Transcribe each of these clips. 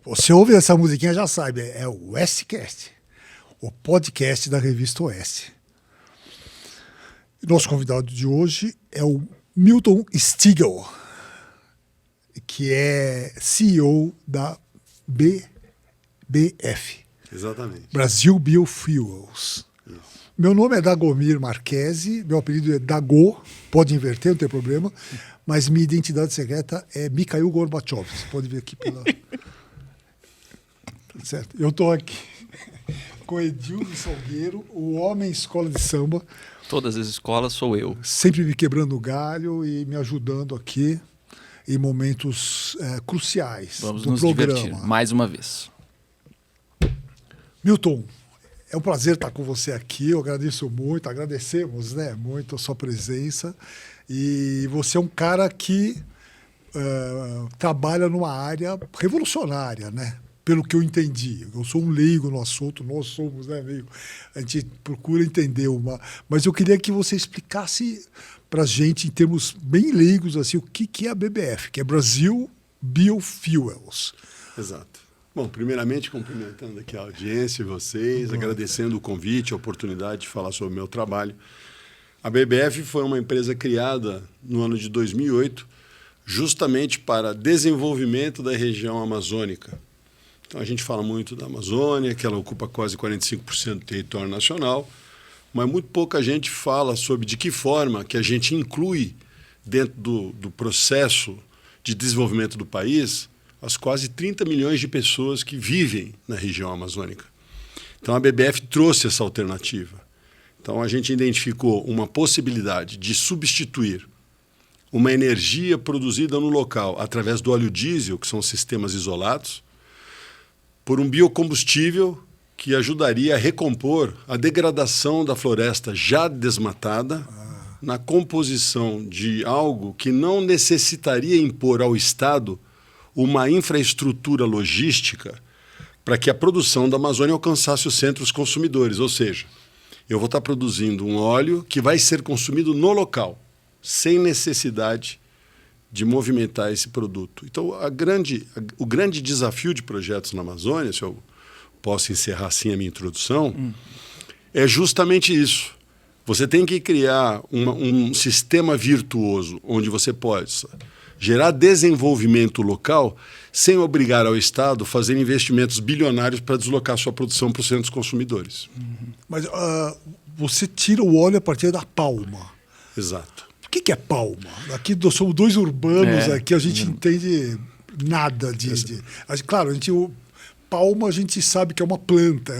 Você ouve essa musiquinha, já sabe, é o Oestcast, o podcast da revista Oeste. Nosso convidado de hoje é o Milton Stigl, que é CEO da BBF. Exatamente. Brasil Biofuels. Isso. Meu nome é Dagomir Marquesi, meu apelido é Dago, pode inverter, não tem problema, mas minha identidade secreta é Mikhail Gorbachev. Você pode ver aqui pela... Certo? Eu estou aqui com Edilson Salgueiro, o homem escola de samba. Todas as escolas sou eu. Sempre me quebrando o galho e me ajudando aqui em momentos cruciais Vamos do nos programa. divertir mais uma vez. Milton, é um prazer estar com você aqui. Eu agradeço muito, agradecemos, né, muito a sua presença. E você é um cara que trabalha numa área revolucionária, né? Pelo que eu entendi. Eu sou um leigo no assunto, nós somos, né, meio... A gente procura entender uma... Mas eu queria que você explicasse para a gente, em termos bem leigos, assim, o que é a BBF, que é Brasil Biofuels. Exato. Bom, primeiramente, cumprimentando aqui a audiência e vocês, agradecendo o convite, a oportunidade de falar sobre o meu trabalho. A BBF foi uma empresa criada no ano de 2008, justamente para desenvolvimento da região amazônica. Então, a gente fala muito da Amazônia, que ela ocupa quase 45% do território nacional, mas muito pouca gente fala sobre de que forma que a gente inclui dentro do processo de desenvolvimento do país as quase 30 milhões de pessoas que vivem na região amazônica. Então, a BBF trouxe essa alternativa. Então, a gente identificou uma possibilidade de substituir uma energia produzida no local através do óleo diesel, que são sistemas isolados, por um biocombustível que ajudaria a recompor a degradação da floresta já desmatada na composição de algo que não necessitaria impor ao Estado uma infraestrutura logística para que a produção da Amazônia alcançasse os centros consumidores. Ou seja, eu vou estar produzindo um óleo que vai ser consumido no local, sem necessidade de movimentar esse produto. Então, o grande desafio de projetos na Amazônia, se eu posso encerrar assim a minha introdução, é justamente isso. Você tem que criar um sistema virtuoso onde você possa gerar desenvolvimento local sem obrigar ao Estado a fazer investimentos bilionários para deslocar sua produção para os centros consumidores. Mas você tira o óleo a partir da palma. Exato. O que é palma? Aqui nós somos dois urbanos, aqui a gente não entende nada claro, palma a gente sabe que é uma planta,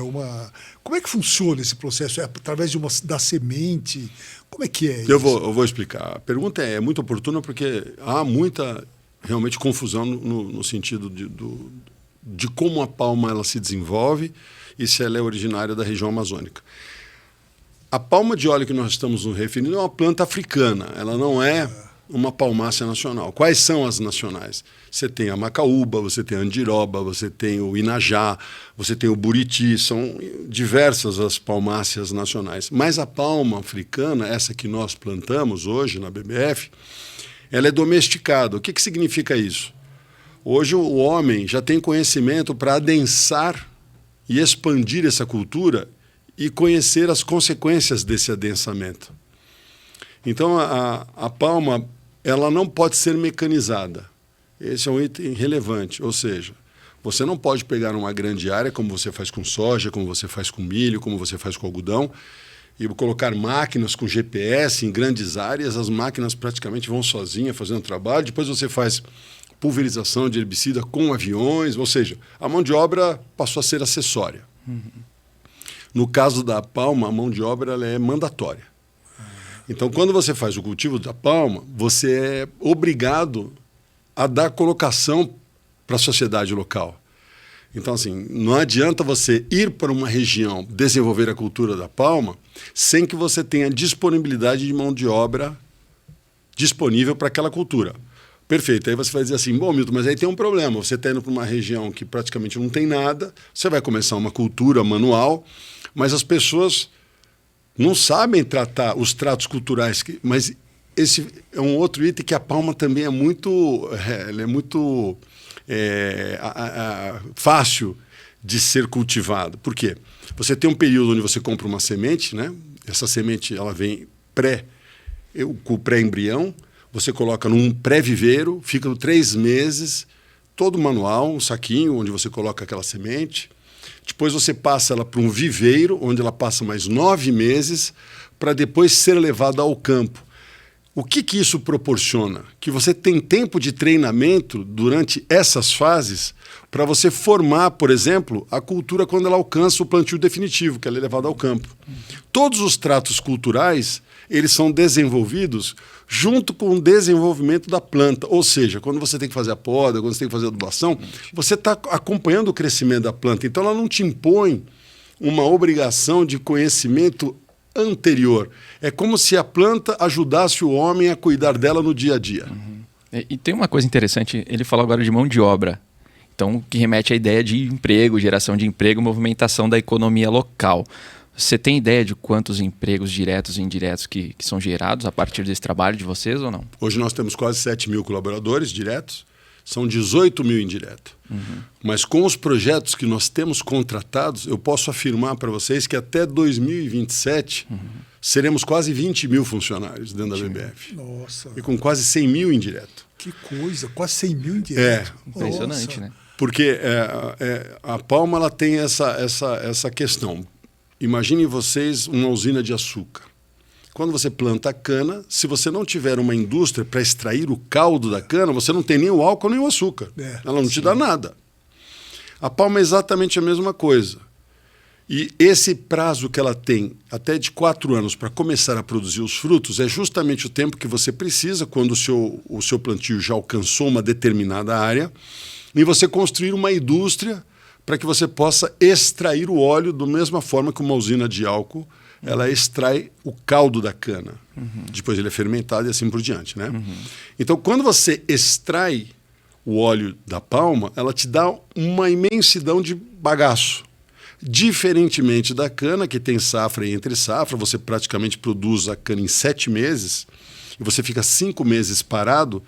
Como é que funciona esse processo? É através da semente? Como é que é isso? Eu vou explicar. A pergunta é muito oportuna porque há muita, realmente, confusão no sentido de como a palma ela se desenvolve e se ela é originária da região amazônica. A palma de óleo que nós estamos nos referindo é uma planta africana, ela não é uma palmácea nacional. Quais são as nacionais? Você tem a macaúba, você tem a andiroba, você tem o inajá, você tem o buriti, são diversas as palmáceas nacionais. Mas a palma africana, essa que nós plantamos hoje na BBF, ela é domesticada. O que significa isso? Hoje o homem já tem conhecimento para adensar e expandir essa cultura e conhecer as consequências desse adensamento. Então, a palma ela não pode ser mecanizada. Esse é um item relevante, ou seja, você não pode pegar uma grande área, como você faz com soja, como você faz com milho, como você faz com algodão, e colocar máquinas com GPS em grandes áreas, as máquinas praticamente vão sozinhas fazendo o trabalho, depois você faz pulverização de herbicida com aviões, ou seja, a mão de obra passou a ser acessória. No caso da palma, a mão de obra ela é mandatória. Então, quando você faz o cultivo da palma, você é obrigado a dar colocação para a sociedade local. Então, assim, não adianta você ir para uma região desenvolver a cultura da palma sem que você tenha disponibilidade de mão de obra disponível para aquela cultura. Perfeito. Aí você vai dizer assim, bom, Milton, mas aí tem um problema. Você está indo para uma região que praticamente não tem nada, você vai começar uma cultura manual, mas as pessoas não sabem tratar os tratos culturais, mas esse é um outro item que a palma também é muito, fácil de ser cultivado. Por quê? Você tem um período onde você compra uma semente, né? Essa semente ela vem com o pré-embrião, você coloca num pré-viveiro, fica 3 meses, todo manual, um saquinho onde você coloca aquela semente. Depois você passa ela para um viveiro, onde ela passa mais 9 meses, para depois ser levada ao campo. O que isso proporciona? Que você tem tempo de treinamento durante essas fases para você formar, por exemplo, a cultura quando ela alcança o plantio definitivo, que ela é levada ao campo. Todos os tratos culturais, eles são desenvolvidos junto com o desenvolvimento da planta. Ou seja, quando você tem que fazer a poda, quando você tem que fazer a adubação, você está acompanhando o crescimento da planta. Então, ela não te impõe uma obrigação de conhecimento anterior. É como se a planta ajudasse o homem a cuidar dela no dia a dia. E tem uma coisa interessante, ele falou agora de mão de obra. Então, que remete à ideia de emprego, geração de emprego, movimentação da economia local. Você tem ideia de quantos empregos diretos e indiretos que são gerados a partir desse trabalho de vocês ou não? Hoje nós temos quase 7 mil colaboradores diretos, são 18 mil indiretos. Mas com os projetos que nós temos contratados, eu posso afirmar para vocês que até 2027 seremos quase 20 mil funcionários dentro da BBF. Nossa. E com quase 100 mil indiretos. Que coisa, quase 100 mil indiretos. Impressionante, né? Porque a palma ela tem essa questão. Imaginem vocês uma usina de açúcar. Quando você planta a cana, se você não tiver uma indústria para extrair o caldo da cana, você não tem nem o álcool nem o açúcar. Ela não te dá nada. A palma é exatamente a mesma coisa. E esse prazo que ela tem, até de 4 anos, para começar a produzir os frutos, é justamente o tempo que você precisa quando o seu plantio já alcançou uma determinada área, e você construir uma indústria para que você possa extrair o óleo da mesma forma que uma usina de álcool, ela extrai o caldo da cana. Depois ele é fermentado e assim por diante, né? Então, quando você extrai o óleo da palma, ela te dá uma imensidão de bagaço. Diferentemente da cana, que tem safra e entre safra, você praticamente produz a cana em 7 meses e você fica 5 meses parado,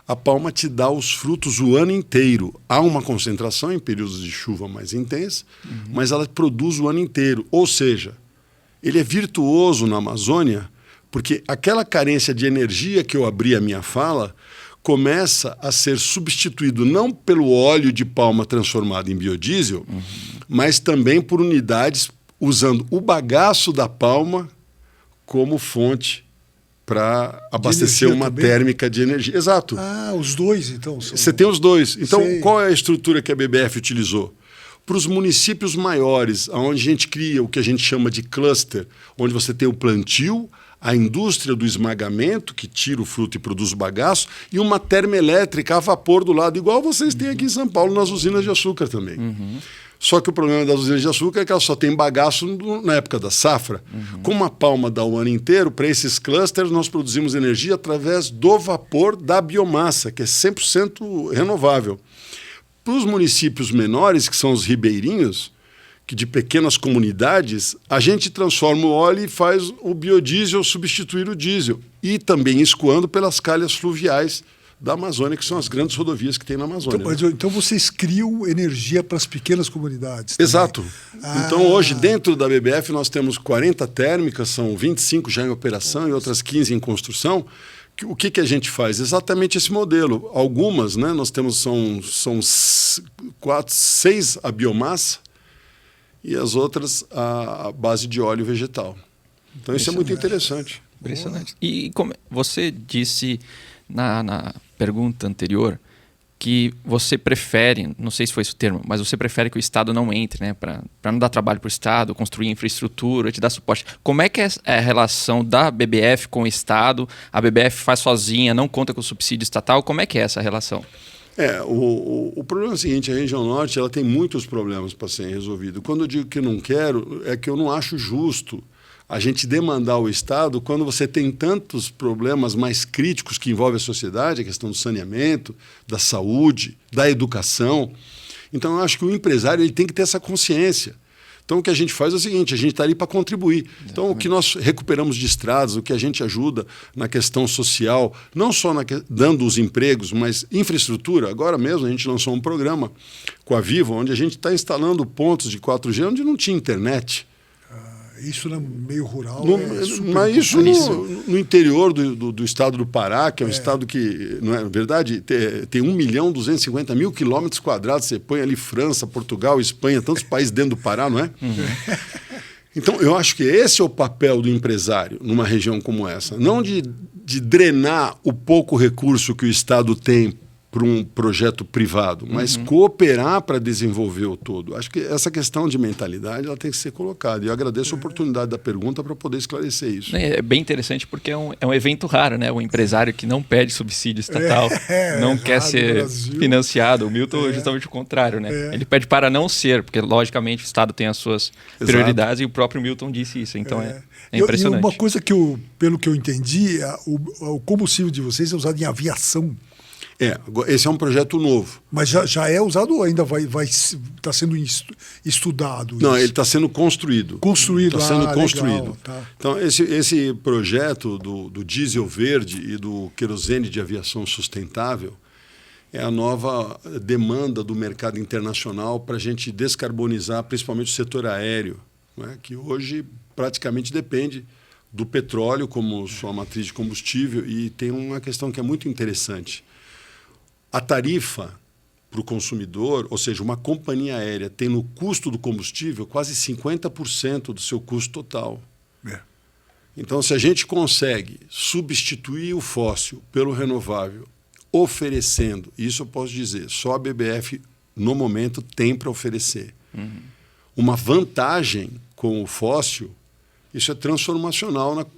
a palma te dá os frutos o ano inteiro. Há uma concentração em períodos de chuva mais intensa, mas ela produz o ano inteiro. Ou seja, ele é virtuoso na Amazônia, porque aquela carência de energia que eu abri a minha fala começa a ser substituído não pelo óleo de palma transformado em biodiesel, mas também por unidades usando o bagaço da palma como fonte para abastecer uma térmica de energia. Exato. Ah, os dois, então. Você tem os dois. Então, qual é a estrutura que a BBF utilizou? Para os municípios maiores, onde a gente cria o que a gente chama de cluster, onde você tem o plantio, a indústria do esmagamento, que tira o fruto e produz o bagaço, e uma termoelétrica a vapor do lado, igual vocês têm aqui em São Paulo, nas usinas de açúcar também. Só que o problema das usinas de açúcar é que ela só tem bagaço na época da safra. Como a palma dá o ano inteiro, para esses clusters nós produzimos energia através do vapor da biomassa, que é 100% renovável. Para os municípios menores, que são os ribeirinhos, que de pequenas comunidades, a gente transforma o óleo e faz o biodiesel substituir o diesel. E também escoando pelas calhas fluviais da Amazônia, que são as grandes rodovias que tem na Amazônia. Então vocês criam energia para as pequenas comunidades também. Exato. Então hoje, dentro da BBF, nós temos 40 térmicas, são 25 já em operação e outras 15 em construção. O que a gente faz? Exatamente esse modelo. Algumas, né, nós temos, são 6 a biomassa e as outras a base de óleo vegetal. Então isso é muito interessante. Impressionante. E como você disse na pergunta anterior que você prefere, não sei se foi esse o termo, mas você prefere que o Estado não entre, né, para não dar trabalho para o Estado, construir infraestrutura, te dar suporte. Como é que é a relação da BBF com o Estado? A BBF faz sozinha, não conta com o subsídio estatal? Como é que é essa relação? O problema é o seguinte, a região norte ela tem muitos problemas para serem resolvidos. Quando eu digo que não quero, é que eu não acho justo a gente demandar o Estado quando você tem tantos problemas mais críticos que envolvem a sociedade, a questão do saneamento, da saúde, da educação. Então, eu acho que o empresário ele tem que ter essa consciência Então, o que a gente faz é o seguinte, a gente está ali para contribuir. Exatamente. Então, o que nós recuperamos de estradas, o que a gente ajuda na questão social, não só dando os empregos, mas infraestrutura. Agora mesmo, a gente lançou um programa com a Vivo, onde a gente está instalando pontos de 4G onde não tinha internet. Isso no meio rural mas isso no interior do estado do Pará, que é um estado que, não é verdade, tem 1.250.000 quilômetros quadrados. Você põe ali França, Portugal, Espanha, tantos países dentro do Pará, não é? Então, eu acho que esse é o papel do empresário numa região como essa. Não de drenar o pouco recurso que o Estado tem para um projeto privado, mas cooperar para desenvolver o todo. Acho que essa questão de mentalidade ela tem que ser colocada. E eu agradeço a oportunidade da pergunta para poder esclarecer isso. É bem interessante porque é um evento raro, né? Um empresário que não pede subsídio estatal, não quer ser financiado. O Milton é justamente o contrário, né? Ele pede para não ser, porque logicamente o Estado tem as suas prioridades e o próprio Milton disse isso. Então é impressionante. E uma coisa que pelo que eu entendi, o combustível de vocês é usado em aviação. Esse é um projeto novo. Mas já é usado ou ainda está sendo estudado? Não, ele está sendo construído. Construído, está sendo construído. Legal, tá. Então, esse projeto do diesel verde e do querosene de aviação sustentável é a nova demanda do mercado internacional para a gente descarbonizar, principalmente o setor aéreo, né, que hoje praticamente depende do petróleo como sua matriz de combustível. E tem uma questão que é muito interessante. A tarifa para o consumidor, ou seja, uma companhia aérea tem no custo do combustível quase 50% do seu custo total. Então, se a gente consegue substituir o fóssil pelo renovável, oferecendo, isso eu posso dizer, só a BBF, no momento, tem para oferecer uma vantagem com o fóssil, isso é transformacional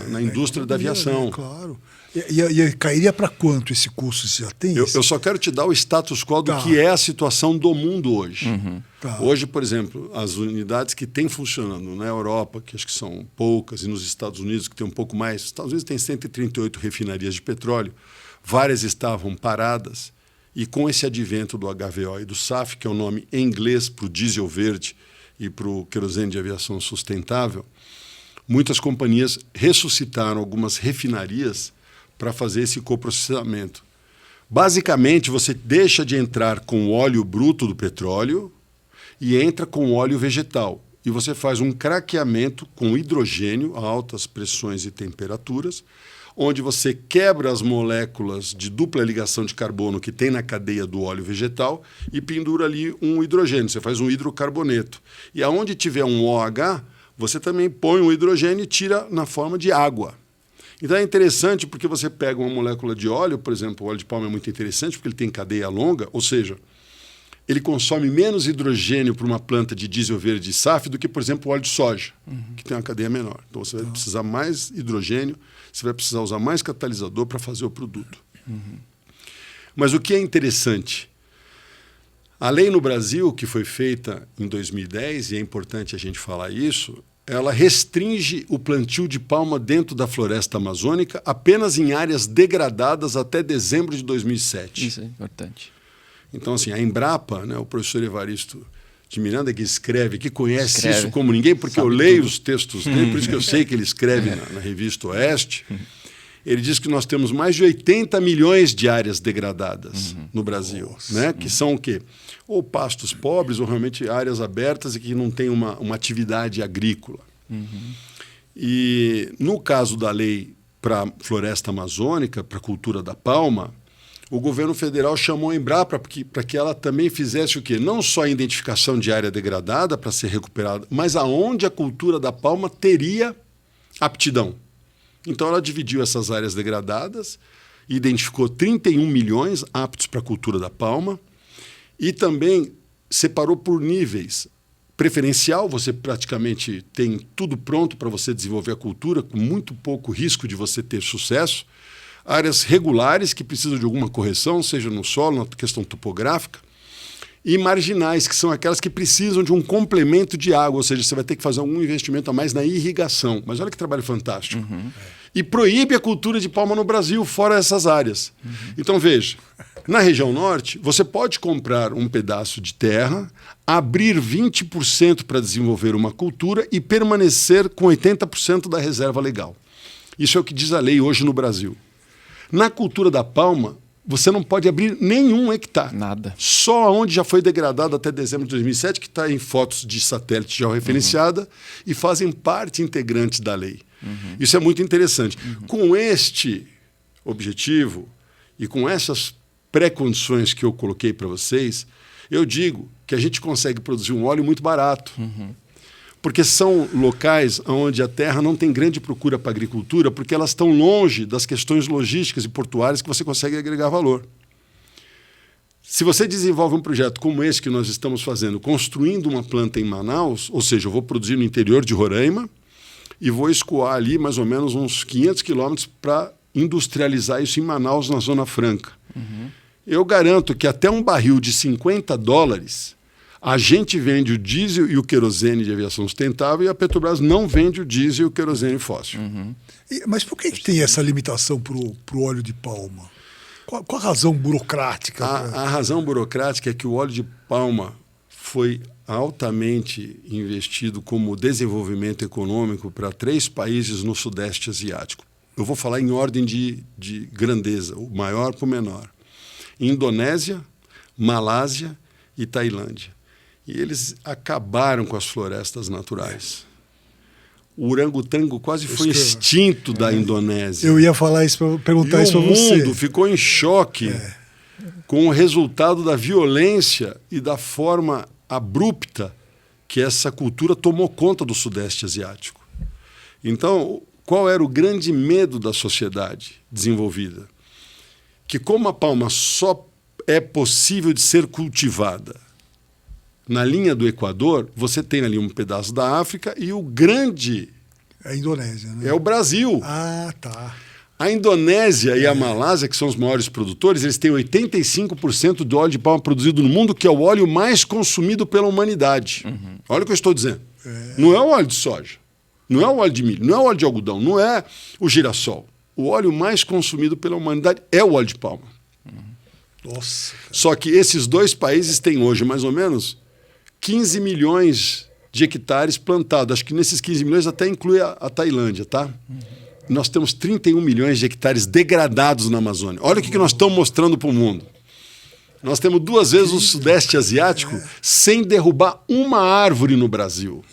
na indústria da aviação. Claro. E cairia para quanto esse custo? Você já tem isso? Eu só quero te dar o status quo do que é a situação do mundo hoje. Tá. Hoje, por exemplo, as unidades que têm funcionando na Europa, que acho que são poucas, e nos Estados Unidos, que tem um pouco mais, os Estados Unidos tem 138 refinarias de petróleo, várias estavam paradas, e com esse advento do HVO e do SAF, que é o nome em inglês para o diesel verde e para o querosene de aviação sustentável, muitas companhias ressuscitaram algumas refinarias para fazer esse coprocessamento. Basicamente, você deixa de entrar com o óleo bruto do petróleo e entra com o óleo vegetal. E você faz um craqueamento com hidrogênio a altas pressões e temperaturas, onde você quebra as moléculas de dupla ligação de carbono que tem na cadeia do óleo vegetal e pendura ali um hidrogênio. Você faz um hidrocarboneto. E aonde tiver um OH, você também põe um hidrogênio e tira na forma de água. Então é interessante porque você pega uma molécula de óleo, por exemplo, o óleo de palma é muito interessante porque ele tem cadeia longa, ou seja, ele consome menos hidrogênio para uma planta de diesel verde e SAF do que, por exemplo, o óleo de soja, que tem uma cadeia menor. Então você vai precisar mais hidrogênio, você vai precisar usar mais catalisador para fazer o produto. Mas o que é interessante? A lei no Brasil, que foi feita em 2010, e é importante a gente falar isso, ela restringe o plantio de palma dentro da floresta amazônica apenas em áreas degradadas até dezembro de 2007. Isso é importante. Então, assim, a Embrapa, né, o professor Evaristo de Miranda, que escreve, que conhece isso como ninguém, porque sabe eu leio os textos dele, por isso que eu sei que ele escreve na Revista Oeste. Ele diz que nós temos mais de 80 milhões de áreas degradadas no Brasil, né? Que são o quê? Ou pastos pobres, ou realmente áreas abertas e que não tem uma atividade agrícola. E no caso da lei para a floresta amazônica, para a cultura da palma, o governo federal chamou a Embrapa para que ela também fizesse o quê? Não só a identificação de área degradada para ser recuperada, mas aonde a cultura da palma teria aptidão. Então, ela dividiu essas áreas degradadas, identificou 31 milhões aptos para a cultura da palma e também separou por níveis. Preferencial, você praticamente tem tudo pronto para você desenvolver a cultura, com muito pouco risco de você ter sucesso. Áreas regulares, que precisam de alguma correção, seja no solo, na questão topográfica. E marginais, que são aquelas que precisam de um complemento de água, ou seja, você vai ter que fazer algum investimento a mais na irrigação. Mas olha que trabalho fantástico. e proíbe a cultura de palma no Brasil, fora essas áreas. Então, veja, na região norte, você pode comprar um pedaço de terra, abrir 20% para desenvolver uma cultura e permanecer com 80% da reserva legal. Isso é o que diz a lei hoje no Brasil. Na cultura da palma, você não pode abrir nenhum hectare. Nada. Só onde já foi degradado até dezembro de 2007, que está em fotos de satélite georreferenciada e fazem parte integrante da lei. Isso é muito interessante. Com este objetivo e com essas pré-condições que eu coloquei para vocês, eu digo que a gente consegue produzir um óleo muito barato. Porque são locais onde a terra não tem grande procura para a agricultura, porque elas estão longe das questões logísticas e portuárias que você consegue agregar valor. Se você desenvolve um projeto como esse que nós estamos fazendo, construindo uma planta em Manaus, ou seja, eu vou produzir no interior de Roraima e vou escoar ali mais ou menos uns 500 quilômetros para industrializar isso em Manaus, na Zona Franca. Eu garanto que até um barril de $50, a gente vende o diesel e o querosene de aviação sustentável e a Petrobras não vende o diesel e o querosene fóssil. Mas por que tem essa limitação para o óleo de palma? Qual a razão burocrática? A razão burocrática é que o óleo de palma foi altamente investido como desenvolvimento econômico para 3 países no Sudeste Asiático. Eu vou falar em ordem de grandeza, o maior para o menor. Indonésia, Malásia e Tailândia. E eles acabaram com as florestas naturais. O orangotango quase foi extinto da Indonésia. Eu ia falar isso, perguntar isso para você. O mundo ficou em choque com o resultado da violência e da forma abrupta que essa cultura tomou conta do Sudeste Asiático. Então, qual era o grande medo da sociedade desenvolvida? Que como a palma só é possível de ser cultivada na linha do Equador, você tem ali um pedaço da África e o grande... É a Indonésia, né? É o Brasil. Ah, tá. A Indonésia e a Malásia, que são os maiores produtores, eles têm 85% do óleo de palma produzido no mundo, que é o óleo mais consumido pela humanidade. Olha o que eu estou dizendo. Não é o óleo de soja, não é o óleo de milho, não é o óleo de algodão, não é o girassol. O óleo mais consumido pela humanidade é o óleo de palma. Nossa. Cara. Só que esses 2 países têm hoje, mais ou menos, 15 milhões de hectares plantados. Acho que nesses 15 milhões até inclui a Tailândia, tá? Nós temos 31 milhões de hectares degradados na Amazônia. Olha o que nós estamos mostrando para o mundo. Nós temos 2 vezes o Sudeste Asiático sem derrubar uma árvore no Brasil.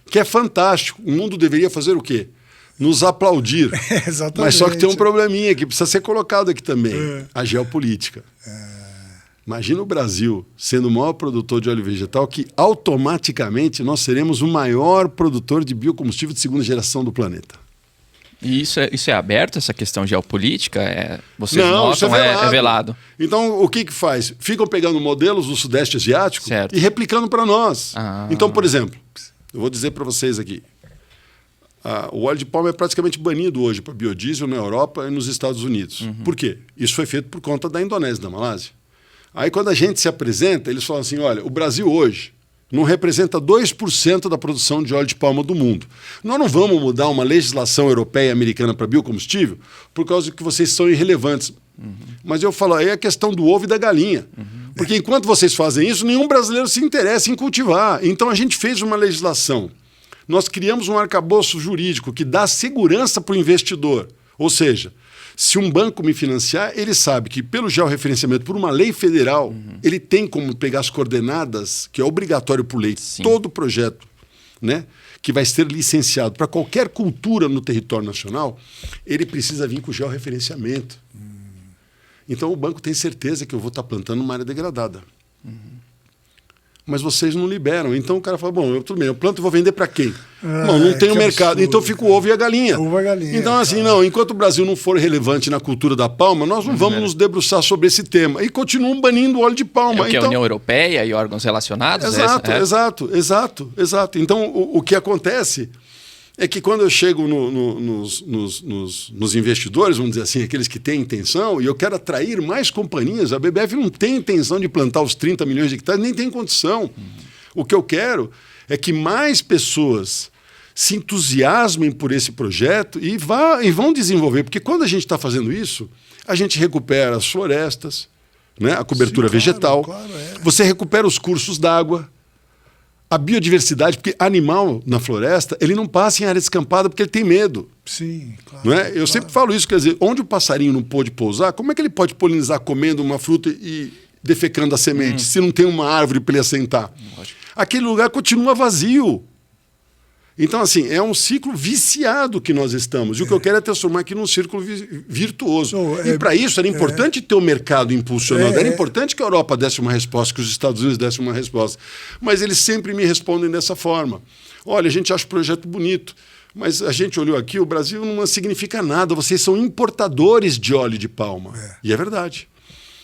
Que é fantástico. O mundo deveria fazer o quê? Nos aplaudir. Exatamente. Mas só que tem um probleminha que precisa ser colocado aqui também. A geopolítica. Imagina o Brasil sendo o maior produtor de óleo vegetal, que automaticamente nós seremos o maior produtor de biocombustível de segunda geração do planeta. E isso é aberto, essa questão geopolítica? Vocês Não, notam, isso é velado? Então, o que faz? Ficam pegando modelos do Sudeste Asiático Certo. e replicando para nós. Ah. Então, por exemplo, eu vou dizer para vocês aqui, o óleo de palma é praticamente banido hoje para biodiesel na Europa e nos Estados Unidos. Por quê? Isso foi feito por conta da Indonésia e da Malásia. Aí, quando a gente se apresenta, eles falam assim, olha, o Brasil hoje não representa 2% da produção de óleo de palma do mundo. Nós não vamos mudar uma legislação europeia e americana para biocombustível por causa de que vocês são irrelevantes. Mas eu falo, aí é a questão do ovo e da galinha. Porque enquanto vocês fazem isso, nenhum brasileiro se interessa em cultivar. Então, a gente fez uma legislação. Nós criamos um arcabouço jurídico que dá segurança para o investidor. Ou seja, se um banco me financiar, ele sabe que pelo georreferenciamento, por uma lei federal, ele tem como pegar as coordenadas, que é obrigatório por lei, todo projeto, né, que vai ser licenciado para qualquer cultura no território nacional, ele precisa vir com georreferenciamento. Então o banco tem certeza que eu vou estar plantando numa área degradada. Mas vocês não liberam. Então o cara fala, bom, tudo bem, eu planto e vou vender para quem? Bom, não tem o mercado. Absurdo, então fica o ovo e a galinha. Ovo e a galinha. Então assim, não, enquanto o Brasil não for relevante na cultura da palma, nós não vamos nos debruçar sobre esse tema. E continuam banindo o óleo de palma. É o que então, a União Europeia e órgãos relacionados? Exato. Então o que acontece é que quando eu chego nos investidores, vamos dizer assim, aqueles que têm intenção, e eu quero atrair mais companhias, a BBF não tem intenção de plantar os 30 milhões de hectares, nem tem condição. O que eu quero é que mais pessoas se entusiasmem por esse projeto e vão desenvolver. Porque quando a gente está fazendo isso, a gente recupera as florestas, né? A cobertura vegetal, você recupera os cursos d'água, a biodiversidade, porque animal na floresta, ele não passa em área descampada porque ele tem medo. Sim, claro. Não é? Eu sempre falo isso, quer dizer, onde o passarinho não pôde pousar, como é que ele pode polinizar comendo uma fruta e defecando a semente, se não tem uma árvore para ele assentar? Aquele lugar continua vazio. Então, assim, é um ciclo viciado que nós estamos. E o que eu quero é transformar aqui num círculo virtuoso. E para isso era importante ter o mercado impulsionando. Era importante que a Europa desse uma resposta, que os Estados Unidos dessem uma resposta. Mas eles sempre me respondem dessa forma. Olha, a gente acha o projeto bonito, mas a gente olhou aqui, o Brasil não significa nada. Vocês são importadores de óleo de palma. E é verdade.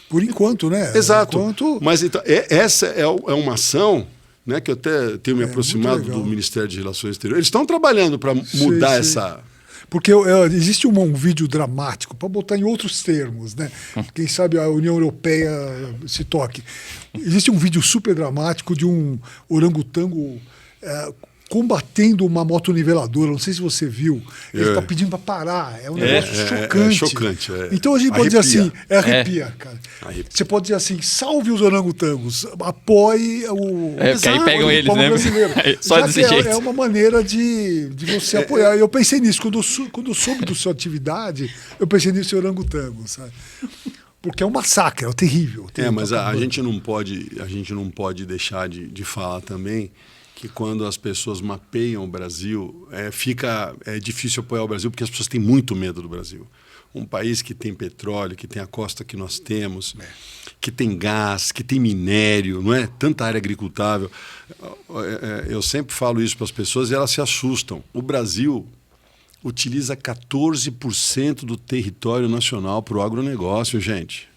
Por enquanto, né? Exato. Mas então, essa é uma ação... Né, que eu até tenho me aproximado do Ministério de Relações Exteriores. Eles estão trabalhando para mudar essa... Porque existe um vídeo dramático, para botar em outros termos, né? Quem sabe a União Europeia se toque. Existe um vídeo super dramático de um orangotango combatendo uma motoniveladora. Não sei se você viu. Ele está pedindo para parar. É um negócio chocante. É chocante. Então a gente pode dizer assim, arrepia, cara. Arrepia. Você pode dizer assim, salve os orangotangos, apoie o... porque aí pegam eles, né? Só desse jeito. É uma maneira de você apoiar. Eu pensei nisso. Quando eu soube da sua atividade, eu pensei nisso em orangotango, sabe? Porque é um massacre, é terrível. Mas a gente não pode deixar de falar também que quando as pessoas mapeiam o Brasil, é difícil apoiar o Brasil porque as pessoas têm muito medo do Brasil. Um país que tem petróleo, que tem a costa que nós temos, que tem gás, que tem minério, não é? Tanta área agricultável. Eu sempre falo isso para as pessoas e elas se assustam. O Brasil utiliza 14% do território nacional para o agronegócio, gente.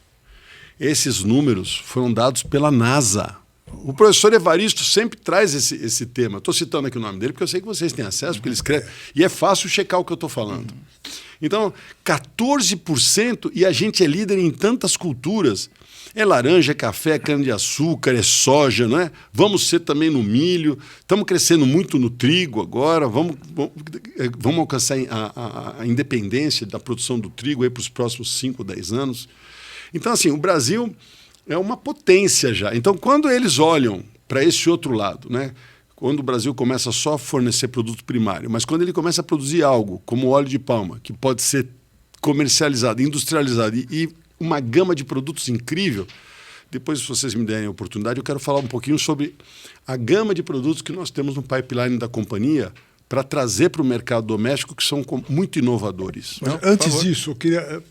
Esses números foram dados pela NASA. O professor Evaristo sempre traz esse tema. Estou citando aqui o nome dele porque eu sei que vocês têm acesso, porque ele escreve. E é fácil checar o que eu estou falando. Então, 14% e a gente é líder em tantas culturas. É laranja, é café, é cana-de-açúcar, é soja, não é? Vamos ser também no milho. Estamos crescendo muito no trigo agora. Vamos alcançar a independência da produção do trigo para os próximos 5 ou 10 anos. Então, assim, o Brasil... é uma potência já. Então, quando eles olham para esse outro lado, né? Quando o Brasil começa só a fornecer produto primário, mas quando ele começa a produzir algo, como óleo de palma, que pode ser comercializado, industrializado e uma gama de produtos incrível, depois, se vocês me derem a oportunidade, eu quero falar um pouquinho sobre a gama de produtos que nós temos no pipeline da companhia para trazer para o mercado doméstico, que são muito inovadores. Mas, antes disso, eu queria...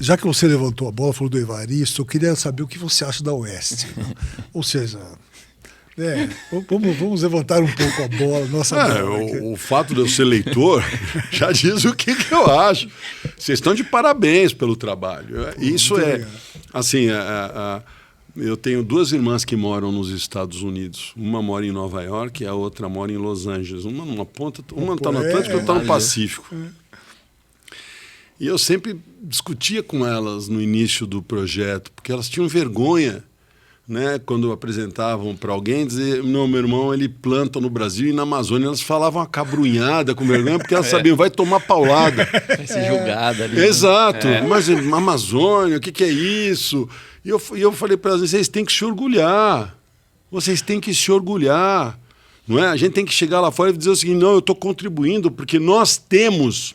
Já que você levantou a bola, falou do Evaristo, eu queria saber o que você acha da Oeste. Ou seja, vamos levantar um pouco a bola, o fato de eu ser leitor já diz o que eu acho. Vocês estão de parabéns pelo trabalho. Isso assim, eu tenho 2 irmãs que moram nos Estados Unidos. Uma mora em Nova York e a outra mora em Los Angeles. Uma numa ponta, uma está no Atlântico e outra está no Pacífico. E eu sempre discutia com elas no início do projeto, porque elas tinham vergonha, né, quando apresentavam para alguém, dizer, não, meu irmão, ele planta no Brasil e na Amazônia. Elas falavam acabrunhada com vergonha, porque elas sabiam, vai tomar paulada. Vai ser julgada ali. Exato. Mas Amazônia, o que é isso? E eu falei para elas, vocês têm que se orgulhar. Vocês têm que se orgulhar. Não é? A gente tem que chegar lá fora e dizer o seguinte, não, eu estou contribuindo, porque nós temos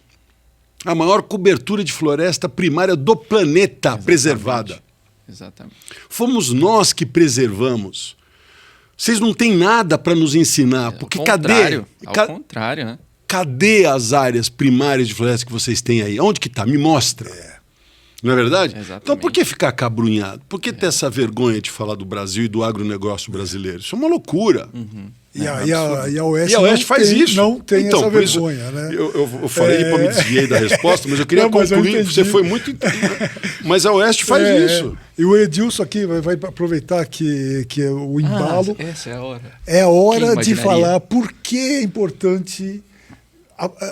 a maior cobertura de floresta primária do planeta preservada. Exatamente. Fomos nós que preservamos. Vocês não têm nada para nos ensinar, porque Ao contrário, né? Cadê as áreas primárias de floresta que vocês têm aí? Onde que está? Me mostra. Não é verdade? Exatamente. Então por que ficar cabrunhado? Por que ter essa vergonha de falar do Brasil e do agronegócio brasileiro? Isso é uma loucura. E a Oeste faz isso. Não tem então, essa vergonha, isso, né? Eu falei para me desviei da resposta, mas eu queria concluir. Você foi muito... Mas a Oeste faz isso. E o Edilson aqui vai aproveitar que o embalo... Essa é a hora. É a hora de falar por que é importante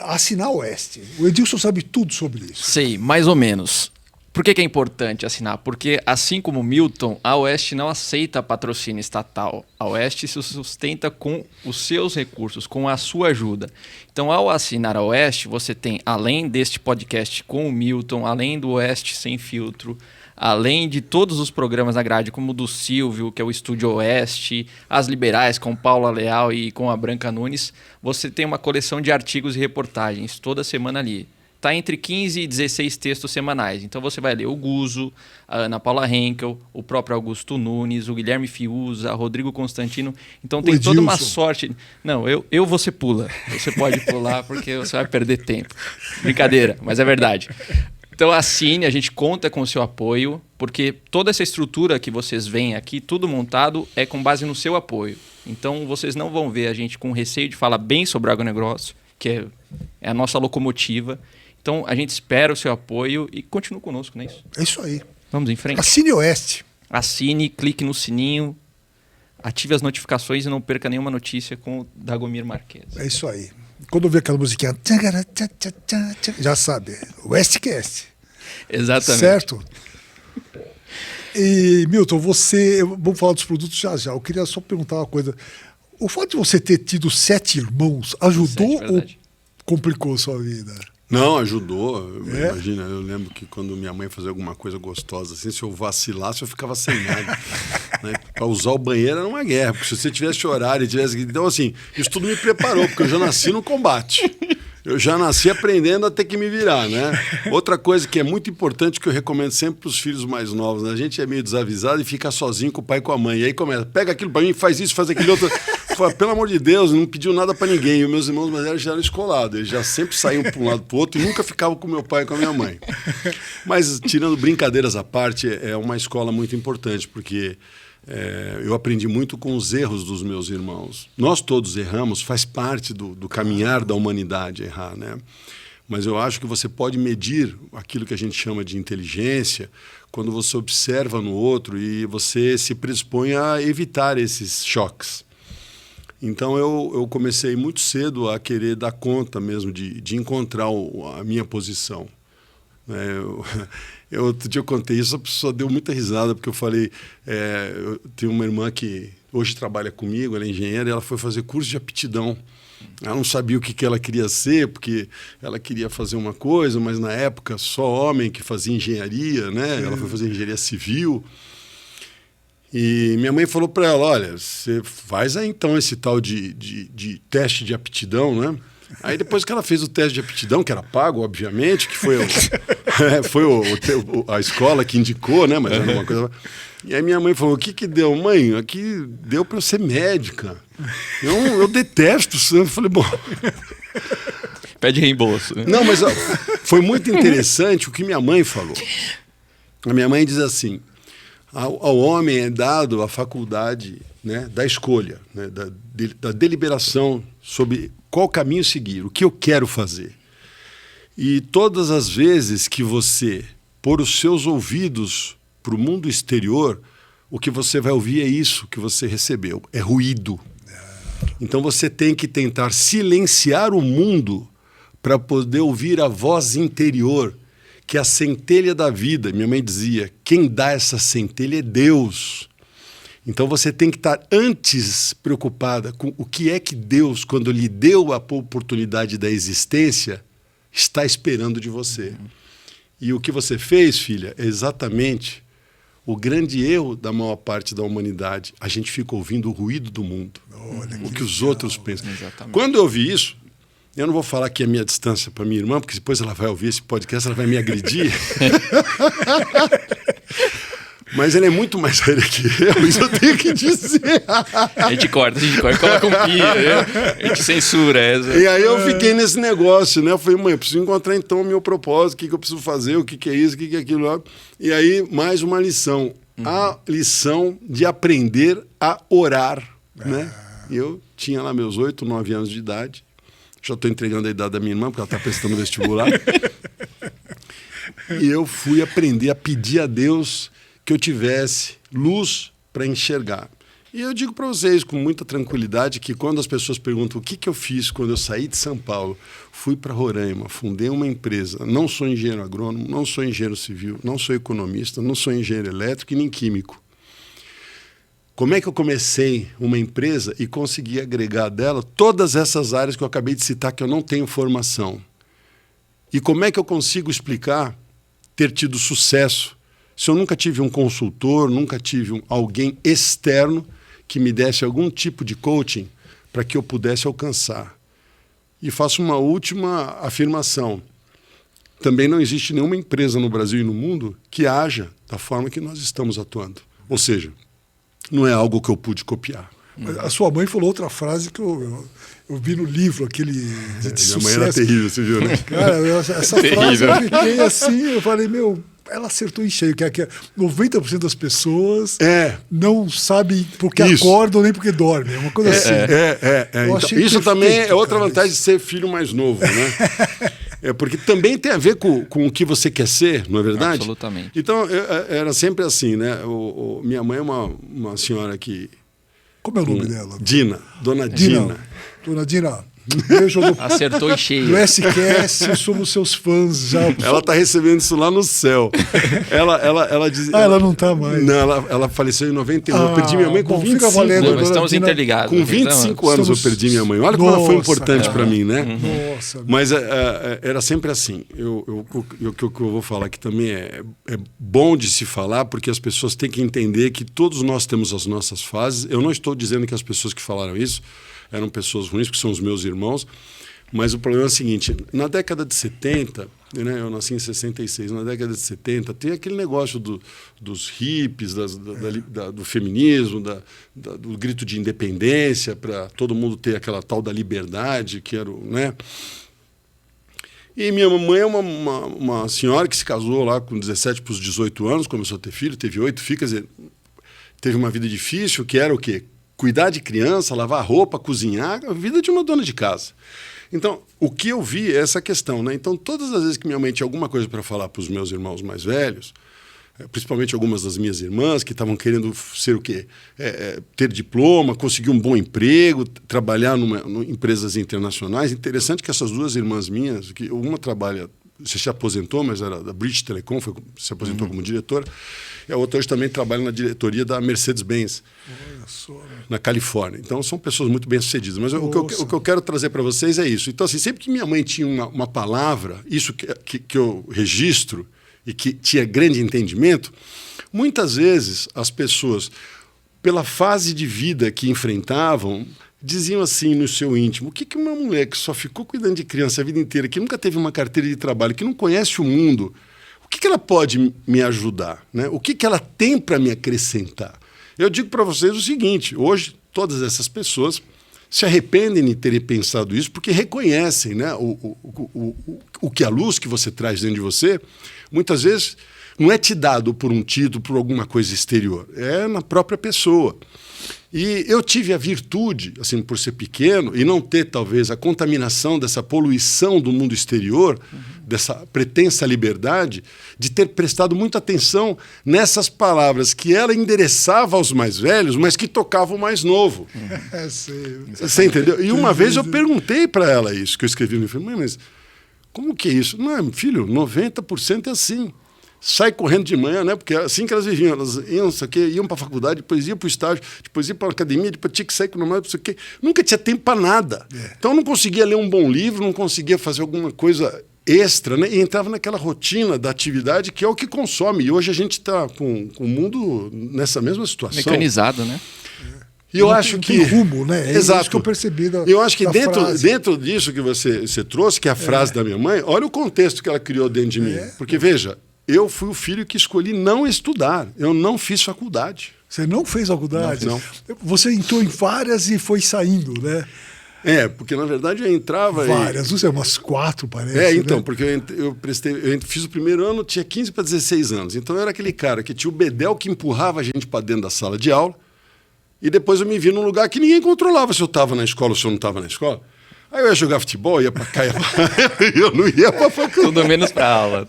assinar a Oeste. O Edilson sabe tudo sobre isso. Sei, mais ou menos. Por que é importante assinar? Porque, assim como o Milton, a Oeste não aceita patrocínio estatal. A Oeste se sustenta com os seus recursos, com a sua ajuda. Então, ao assinar a Oeste, você tem, além deste podcast com o Milton, além do Oeste Sem Filtro, além de todos os programas na grade, como o do Silvio, que é o Estúdio Oeste, As Liberais com Paula Leal e com a Branca Nunes, você tem uma coleção de artigos e reportagens toda semana ali. Está entre 15 e 16 textos semanais. Então você vai ler o Guzo, a Ana Paula Henkel, o próprio Augusto Nunes, o Guilherme Fiuza, o Rodrigo Constantino. Então tem toda uma sorte. Não, você pula. Você pode pular porque você vai perder tempo. Brincadeira, mas é verdade. Então assine, a gente conta com o seu apoio, porque toda essa estrutura que vocês veem aqui, tudo montado, é com base no seu apoio. Então vocês não vão ver a gente com receio de falar bem sobre o agronegócio, que é a nossa locomotiva. Então, a gente espera o seu apoio e continue conosco, não é isso? É isso aí. Vamos em frente? Assine Oeste. Assine, clique no sininho, ative as notificações e não perca nenhuma notícia com o Dagomir Marques. É isso aí. Quando eu ver aquela musiquinha, já sabe, Westcast. Exatamente. Certo? E, Milton, vamos falar dos produtos já. Eu queria só perguntar uma coisa. O fato de você ter tido 7 irmãos ajudou ou complicou a sua vida? Não, ajudou. Imagina, eu lembro que quando minha mãe fazia alguma coisa gostosa assim, se eu vacilasse, eu ficava sem nada. Né? Para usar o banheiro era uma guerra, porque se você tivesse horário e tivesse... Então, assim, isso tudo me preparou, porque eu já nasci no combate. Eu já nasci aprendendo a ter que me virar, né? Outra coisa que é muito importante, que eu recomendo sempre para os filhos mais novos, né? A gente é meio desavisado e fica sozinho com o pai e com a mãe. E aí começa, pega aquilo para mim, faz isso, faz aquilo outro. Fala, pelo amor de Deus, não pediu nada para ninguém. E os meus irmãos mais velhos já eram escolados. Eles já sempre saíam para um lado para o outro e nunca ficavam com meu pai e com a minha mãe. Mas, tirando brincadeiras à parte, é uma escola muito importante, porque... eu aprendi muito com os erros dos meus irmãos. Nós todos erramos, faz parte do caminhar da humanidade errar, né? Mas eu acho que você pode medir aquilo que a gente chama de inteligência quando você observa no outro e você se predispõe a evitar esses choques. Então eu comecei muito cedo a querer dar conta mesmo de encontrar a minha posição. Outro dia eu contei isso, a pessoa deu muita risada, porque eu falei, eu tenho uma irmã que hoje trabalha comigo, ela é engenheira, e ela foi fazer curso de aptidão. Ela não sabia o que ela queria ser, porque ela queria fazer uma coisa, mas na época só homem que fazia engenharia, né? Ela foi fazer engenharia civil. E minha mãe falou para ela, olha, você faz aí então esse tal de teste de aptidão, né? Aí depois que ela fez o teste de aptidão, que era pago, obviamente, que foi, a escola que indicou, né? Mas era uma coisa... E aí minha mãe falou, o que deu? Mãe, aqui deu para eu ser médica. Eu detesto isso. Eu falei, bom... Pede reembolso. Não, mas ó, foi muito interessante o que minha mãe falou. A minha mãe diz assim, ao homem é dado a faculdade, né, da escolha, né, da deliberação sobre qual caminho seguir, o que eu quero fazer. E todas as vezes que você pôr os seus ouvidos para o mundo exterior, o que você vai ouvir é isso que você recebeu, é ruído. Então você tem que tentar silenciar o mundo para poder ouvir a voz interior, que é a centelha da vida. Minha mãe dizia, quem dá essa centelha é Deus. Então você tem que estar antes preocupada com o que é que Deus, quando lhe deu a oportunidade da existência, está esperando de você. E o que você fez, filha, é exatamente o grande erro da maior parte da humanidade. A gente fica ouvindo o ruído do mundo, o que os outros pensam. Exatamente. Quando eu vi isso, eu não vou falar que é minha distância para minha irmã, porque depois ela vai ouvir esse podcast, ela vai me agredir. Mas ela é muito mais velha que eu, isso eu tenho que dizer. A gente corta, coloca um pi, né? A gente censura essa. E aí eu fiquei nesse negócio, né? Eu falei, mãe, eu preciso encontrar então o meu propósito, o que eu preciso fazer, o que é isso, o que é aquilo. E aí, mais uma lição. A lição de aprender a orar, né? Eu tinha lá meus 8, 9 anos de idade. Já estou entregando a idade da minha irmã, porque ela está prestando vestibular. E eu fui aprender a pedir a Deus que eu tivesse luz para enxergar. E eu digo para vocês com muita tranquilidade que quando as pessoas perguntam o que eu fiz quando eu saí de São Paulo, fui para Roraima, fundei uma empresa, não sou engenheiro agrônomo, não sou engenheiro civil, não sou economista, não sou engenheiro elétrico e nem químico. Como é que eu comecei uma empresa e consegui agregar dela todas essas áreas que eu acabei de citar que eu não tenho formação? E como é que eu consigo explicar ter tido sucesso se eu nunca tive um consultor, nunca tive alguém externo que me desse algum tipo de coaching para que eu pudesse alcançar? E faço uma última afirmação. Também não existe nenhuma empresa no Brasil e no mundo que haja da forma que nós estamos atuando. Ou seja, não é algo que eu pude copiar. A sua mãe falou outra frase que eu vi no livro, aquele de sucesso. Minha mãe era terrível, você viu, né? Cara, essa frase eu fiquei assim, eu falei, ela acertou em cheio, que 90% das pessoas não sabem porque acordam nem porque dormem. É uma coisa assim. Então, isso também é outra vantagem de ser filho mais novo, né? Porque também tem a ver com o que você quer ser, não é verdade? Absolutamente. Então, era sempre assim, né? Minha mãe é uma senhora que... Como é o nome dela? Dina, Dona Dina. Dona Dina, beijo acertou em cheio. Do SQS, somos seus fãs já. Ela está recebendo isso lá no céu. Ela diz... ela não está mais. Não, ela faleceu em 91. Eu perdi minha mãe com 25 anos. Estamos interligados. Com 25 anos eu perdi minha mãe. Olha como ela foi importante para mim, né? Nossa. Mas era sempre assim. O que eu vou falar aqui também é bom de se falar, porque as pessoas têm que entender que todos nós temos as nossas fases. Eu não estou dizendo que as pessoas que falaram isso eram pessoas ruins, porque são os meus irmãos, mas o problema é o seguinte, na década de 70, né, eu nasci em 66, na década de 70, tem aquele negócio dos hippies, do feminismo, do grito de independência, para todo mundo ter aquela tal da liberdade, que era né? E minha mamãe é uma senhora que se casou lá com 17 para os 18 anos, começou a ter filho, teve 8 filhos, quer dizer, teve uma vida difícil, que era o quê? Cuidar de criança, lavar roupa, cozinhar, a vida de uma dona de casa. Então, o que eu vi é essa questão, né? Então, todas as vezes que minha mãe tinha alguma coisa para falar para os meus irmãos mais velhos, principalmente algumas das minhas irmãs que estavam querendo ser o quê? Ter diploma, conseguir um bom emprego, trabalhar em empresas internacionais. Interessante que essas duas irmãs minhas, que uma trabalha, você se aposentou, mas era da British Telecom, se aposentou como diretora, e a outra hoje também trabalha na diretoria da Mercedes-Benz, na Califórnia. Então, são pessoas muito bem-sucedidas. Mas o que eu quero trazer para vocês é isso. Então, assim, sempre que minha mãe tinha uma palavra, isso que eu registro, e que tinha grande entendimento, muitas vezes as pessoas, pela fase de vida que enfrentavam, diziam assim no seu íntimo, o que uma mulher que só ficou cuidando de criança a vida inteira, que nunca teve uma carteira de trabalho, que não conhece o mundo, o que ela pode me ajudar? Né? O que ela tem para me acrescentar? Eu digo para vocês o seguinte, hoje todas essas pessoas se arrependem de terem pensado isso porque reconhecem, né, o que a luz que você traz dentro de você, muitas vezes não é te dado por um título, por alguma coisa exterior, é na própria pessoa. E eu tive a virtude, assim, por ser pequeno, e não ter, talvez, a contaminação dessa poluição do mundo exterior, dessa pretensa liberdade, de ter prestado muita atenção nessas palavras que ela endereçava aos mais velhos, mas que tocavam o mais novo. Você entendeu? E uma vez eu perguntei para ela isso, que eu escrevi no filme, mas como que é isso? Não, filho, 90% é assim. Sai correndo de manhã, né? Porque é assim que elas viviam. Elas iam para a faculdade, depois iam para o estágio, depois iam para a academia, depois tinha que sair com o namorado, não sei o quê. Nunca tinha tempo para nada. Então eu não conseguia ler um bom livro, não conseguia fazer alguma coisa extra, né? E entrava naquela rotina da atividade que é o que consome. E hoje a gente está com o mundo nessa mesma situação. Mecanizado, né? E eu acho que... Tem rumo, né? É Exato. Isso que eu percebi eu acho que dentro disso que você trouxe, que é a frase da minha mãe, olha o contexto que ela criou dentro de mim. Porque, veja, eu fui o filho que escolhi não estudar. Eu não fiz faculdade. Você não fez faculdade? Não. Você entrou em várias e foi saindo, né? Porque na verdade eu entrava... Várias, não sei, umas 4 parece. Então, né? Porque eu fiz o primeiro ano, tinha 15 para 16 anos. Então eu era aquele cara que tinha o bedel que empurrava a gente para dentro da sala de aula e depois eu me vi num lugar que ninguém controlava se eu estava na escola ou se eu não estava na escola. Aí eu ia jogar futebol, ia pra cá, eu não ia pra faculdade. Tudo menos pra aula.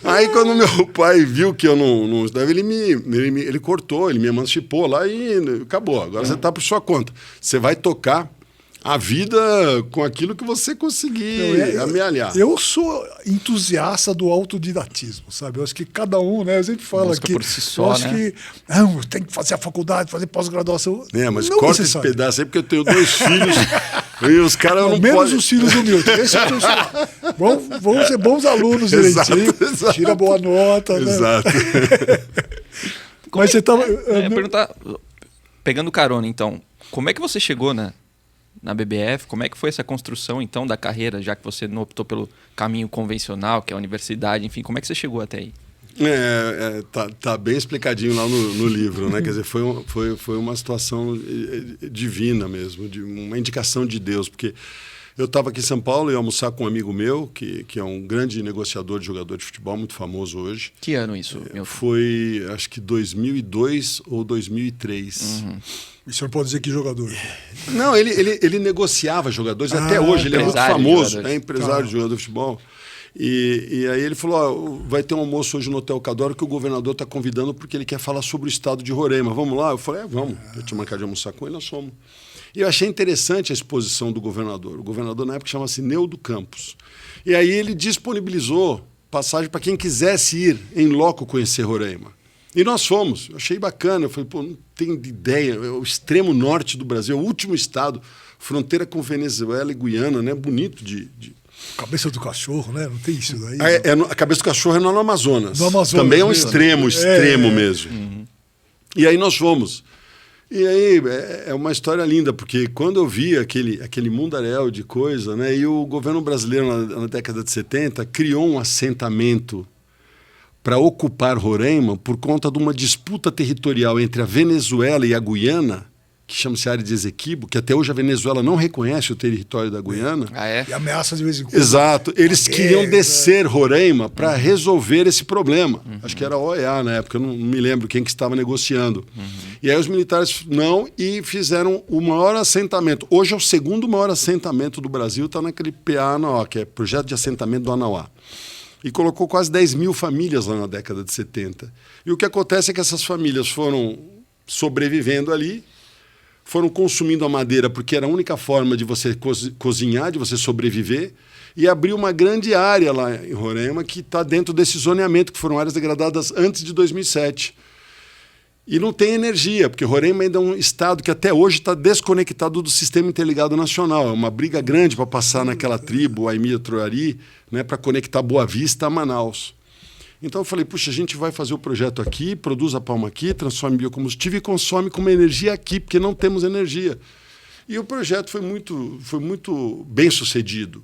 Aí quando meu pai viu que eu não estudava, ele cortou, ele me emancipou lá e acabou. Agora você tá por sua conta. Você vai tocar a vida com aquilo que você conseguir amealhar. Eu sou entusiasta do autodidatismo, sabe? Eu acho que cada um, né? Eu sempre falo aqui. Por si só, eu acho que não, tem que fazer a faculdade, fazer pós-graduação. Mas não corta esse pedaço aí, porque eu tenho 2 filhos e os caras não menos podem... os filhos do Milton. Vamos ser bons alunos direitinho. Exato. Tira boa nota. Exato. Né? Mas você estava... perguntar, pegando carona, então, como é que você chegou na BBF? Como é que foi essa construção, então, da carreira, já que você não optou pelo caminho convencional, que é a universidade, enfim, como é que você chegou até aí? Tá bem explicadinho lá no livro, né? Quer dizer, foi uma situação divina mesmo, uma indicação de Deus, porque eu estava aqui em São Paulo e ia almoçar com um amigo meu, que é um grande negociador de jogador de futebol, muito famoso hoje. Que ano isso, meu? Foi, acho que 2002 ou 2003. O senhor pode dizer que jogador? Não, ele negociava jogadores, até hoje ele é muito famoso, é empresário de jogador de futebol. E aí ele falou, vai ter um almoço hoje no Hotel Cadoro que o governador está convidando porque ele quer falar sobre o estado de Roraima. Vamos lá? Eu falei, vamos. Eu tinha marcado de almoçar com ele, nós fomos. E eu achei interessante a exposição do governador. O governador, na época, chamava-se Neudo Campos. E aí ele disponibilizou passagem para quem quisesse ir em loco conhecer Roraima. E nós fomos. Eu achei bacana. Eu falei, não tenho ideia. É o extremo norte do Brasil, é o último estado, fronteira com Venezuela e Guiana, né? Bonito de... Cabeça do cachorro, né? Não tem isso daí? A cabeça do cachorro é no Amazonas. No Amazonas também é um mesmo. extremo mesmo. E aí nós fomos. E aí é uma história linda, porque quando eu vi aquele mundaréu de coisa, né? E o governo brasileiro, na década de 70, criou um assentamento para ocupar Roraima por conta de uma disputa territorial entre a Venezuela e a Guiana, que chama-se Área de Esequibo, que até hoje a Venezuela não reconhece o território da Guiana. Ah, é? E ameaça de vez em quando. Exato. Eles queriam descer Roraima para resolver esse problema. Acho que era a OEA na época, eu não me lembro quem que estava negociando. E aí os militares e fizeram o maior assentamento. Hoje é o segundo maior assentamento do Brasil, está naquele PA-Anauá, que é Projeto de Assentamento do Anauá. E colocou quase 10 mil famílias lá na década de 70. E o que acontece é que essas famílias foram sobrevivendo ali, foram consumindo a madeira porque era a única forma de você cozinhar, de você sobreviver, e abriu uma grande área lá em Roraima que está dentro desse zoneamento, que foram áreas degradadas antes de 2007. E não tem energia, porque Roraima ainda é um estado que até hoje está desconectado do sistema interligado nacional. É uma briga grande para passar naquela tribo, a Emília Troari, né, para conectar Boa Vista a Manaus. Então eu falei, puxa, a gente vai fazer o projeto aqui, produz a palma aqui, transforma em biocombustível e consome como energia aqui, porque não temos energia. E o projeto foi muito bem sucedido.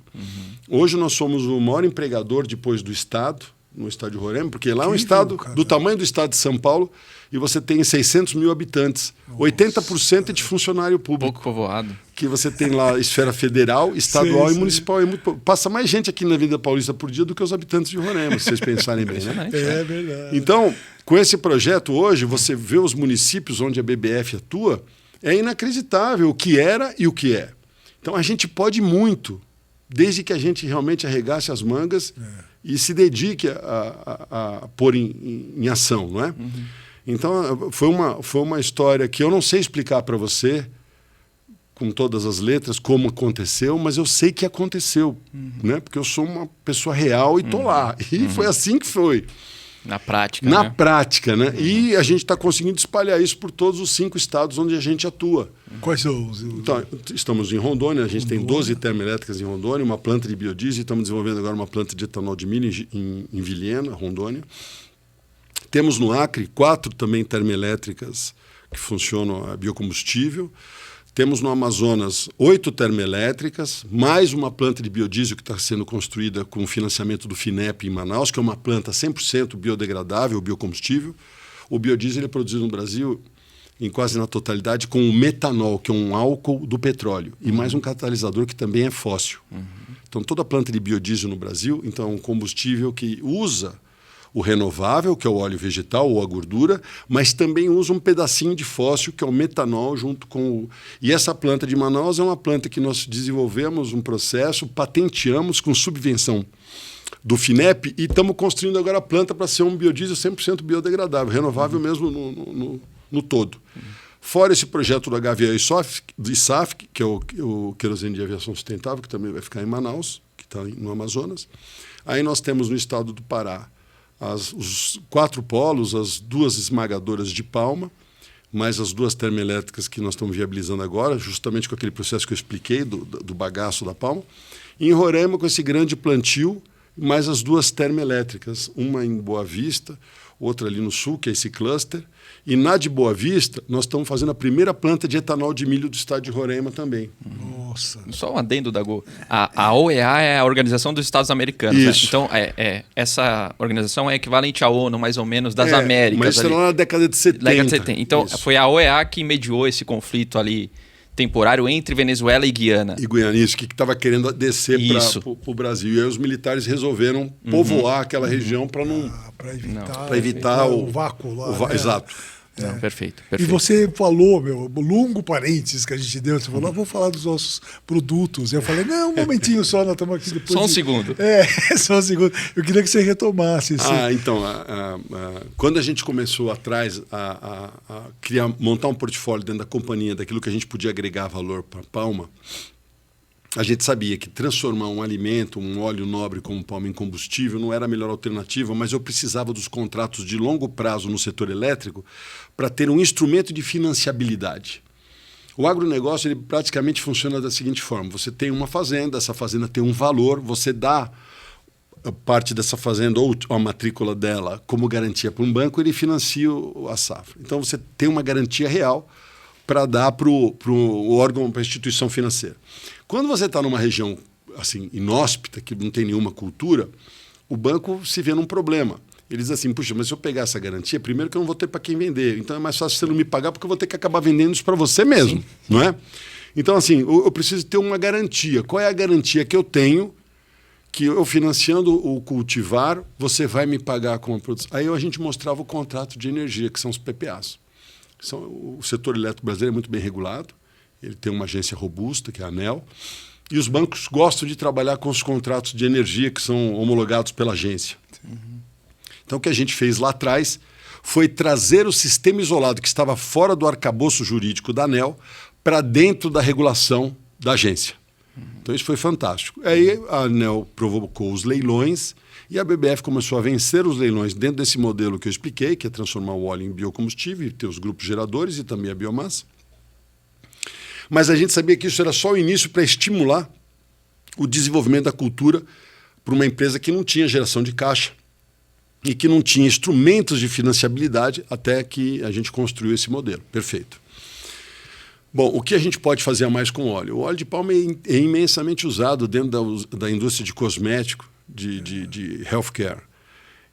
Hoje nós somos o maior empregador depois do Estado, no estado de Roraima, porque lá é um estado do tamanho do estado de São Paulo e você tem 600 mil habitantes. 80% é de funcionário público. Pouco povoado. Que você tem lá esfera federal, estadual e municipal. Passa mais gente aqui na Avenida Paulista por dia do que os habitantes de Roraima, se vocês pensarem bem. Né? É verdade. Então, com esse projeto hoje, você vê os municípios onde a BBF atua, é inacreditável o que era e o que é. Então, a gente pode muito, desde que a gente realmente arregace as mangas e se dedique a pôr em ação, não é? Então, foi uma história que eu não sei explicar para você, com todas as letras, como aconteceu, mas eu sei que aconteceu, né? Porque eu sou uma pessoa real e estou lá. E foi assim que foi. Na prática, Na né? prática, né? E a gente está conseguindo espalhar isso por todos os 5 estados onde a gente atua. Quais são os... Então, estamos em Rondônia, a gente tem 12 termoelétricas em Rondônia, uma planta de biodiesel, e estamos desenvolvendo agora uma planta de etanol de milho em Vilhena, Rondônia. Temos no Acre 4 também termoelétricas que funcionam a biocombustível. Temos no Amazonas 8 termoelétricas, mais uma planta de biodiesel que está sendo construída com financiamento do FINEP em Manaus, que é uma planta 100% biodegradável, biocombustível. O biodiesel é produzido no Brasil em quase na totalidade com o metanol, que é um álcool do petróleo, e mais um catalisador que também é fóssil. Então, toda a planta de biodiesel no Brasil então, é um combustível que usa o renovável, que é o óleo vegetal ou a gordura, mas também usa um pedacinho de fóssil, que é o metanol, junto com o... E essa planta de Manaus é uma planta que nós desenvolvemos um processo, patenteamos com subvenção do FINEP e estamos construindo agora a planta para ser um biodiesel 100% biodegradável, renovável mesmo no todo. Fora esse projeto da HVA e SAF, que é o querosene de aviação sustentável, que também vai ficar em Manaus, que está no Amazonas. Aí nós temos no estado do Pará os 4 polos, as 2 esmagadoras de palma, mais as 2 termoelétricas que nós estamos viabilizando agora, justamente com aquele processo que eu expliquei do bagaço da palma. E em Roraima, com esse grande plantio, mais as 2 termoelétricas, uma em Boa Vista, outra ali no sul, que é esse cluster. E na de Boa Vista, nós estamos fazendo a primeira planta de etanol de milho do estado de Roraima também. Nossa. Só um adendo, Dago. A OEA é a Organização dos Estados Americanos. Né? Então, essa organização é equivalente à ONU, mais ou menos, das Américas. Mas isso era na década de 70. Então, isso. Foi a OEA que mediou esse conflito ali temporário entre Venezuela e Guiana. E Guiana, isso, que estava querendo descer para o Brasil. E aí os militares resolveram povoar aquela região para não... Para evitar o vácuo lá. Exato. Não, perfeito. E você falou, longo parênteses que a gente deu, você falou, vou falar dos nossos produtos. Eu falei, não, um momentinho só, nós estamos aqui depois. Só um segundo. Só um segundo. Eu queria que você retomasse isso. Então, quando a gente começou atrás a montar um portfólio dentro da companhia daquilo que a gente podia agregar valor para a palma, a gente sabia que transformar um alimento, um óleo nobre como palma em combustível não era a melhor alternativa, mas eu precisava dos contratos de longo prazo no setor elétrico para ter um instrumento de financiabilidade. O agronegócio ele praticamente funciona da seguinte forma: você tem uma fazenda, essa fazenda tem um valor, você dá parte dessa fazenda ou a matrícula dela como garantia para um banco, ele financia a safra. Então você tem uma garantia real para dar para o órgão, para a instituição financeira. Quando você está numa região assim, inóspita, que não tem nenhuma cultura, o banco se vê num problema. Ele diz assim, puxa, mas se eu pegar essa garantia, primeiro que eu não vou ter para quem vender. Então é mais fácil você não me pagar porque eu vou ter que acabar vendendo isso para você mesmo. Sim. Não é? Então, assim, eu preciso ter uma garantia. Qual é a garantia que eu tenho que eu financiando o cultivar, você vai me pagar com a produção? Aí a gente mostrava o contrato de energia, que são os PPAs. O setor elétrico brasileiro é muito bem regulado. Ele tem uma agência robusta, que é a ANEEL, e os bancos gostam de trabalhar com os contratos de energia que são homologados pela agência. Uhum. Então, o que a gente fez lá atrás foi trazer o sistema isolado que estava fora do arcabouço jurídico da ANEEL para dentro da regulação da agência. Uhum. Então, isso foi fantástico. Aí a ANEEL provocou os leilões e a BBF começou a vencer os leilões dentro desse modelo que eu expliquei, que é transformar o óleo em biocombustível e ter os grupos geradores e também a biomassa. Mas a gente sabia que isso era só o início para estimular o desenvolvimento da cultura para uma empresa que não tinha geração de caixa e que não tinha instrumentos de financiabilidade até que a gente construiu esse modelo. Perfeito. Bom, o que a gente pode fazer a mais com o óleo? O óleo de palma é imensamente usado dentro da indústria de cosmético, de healthcare.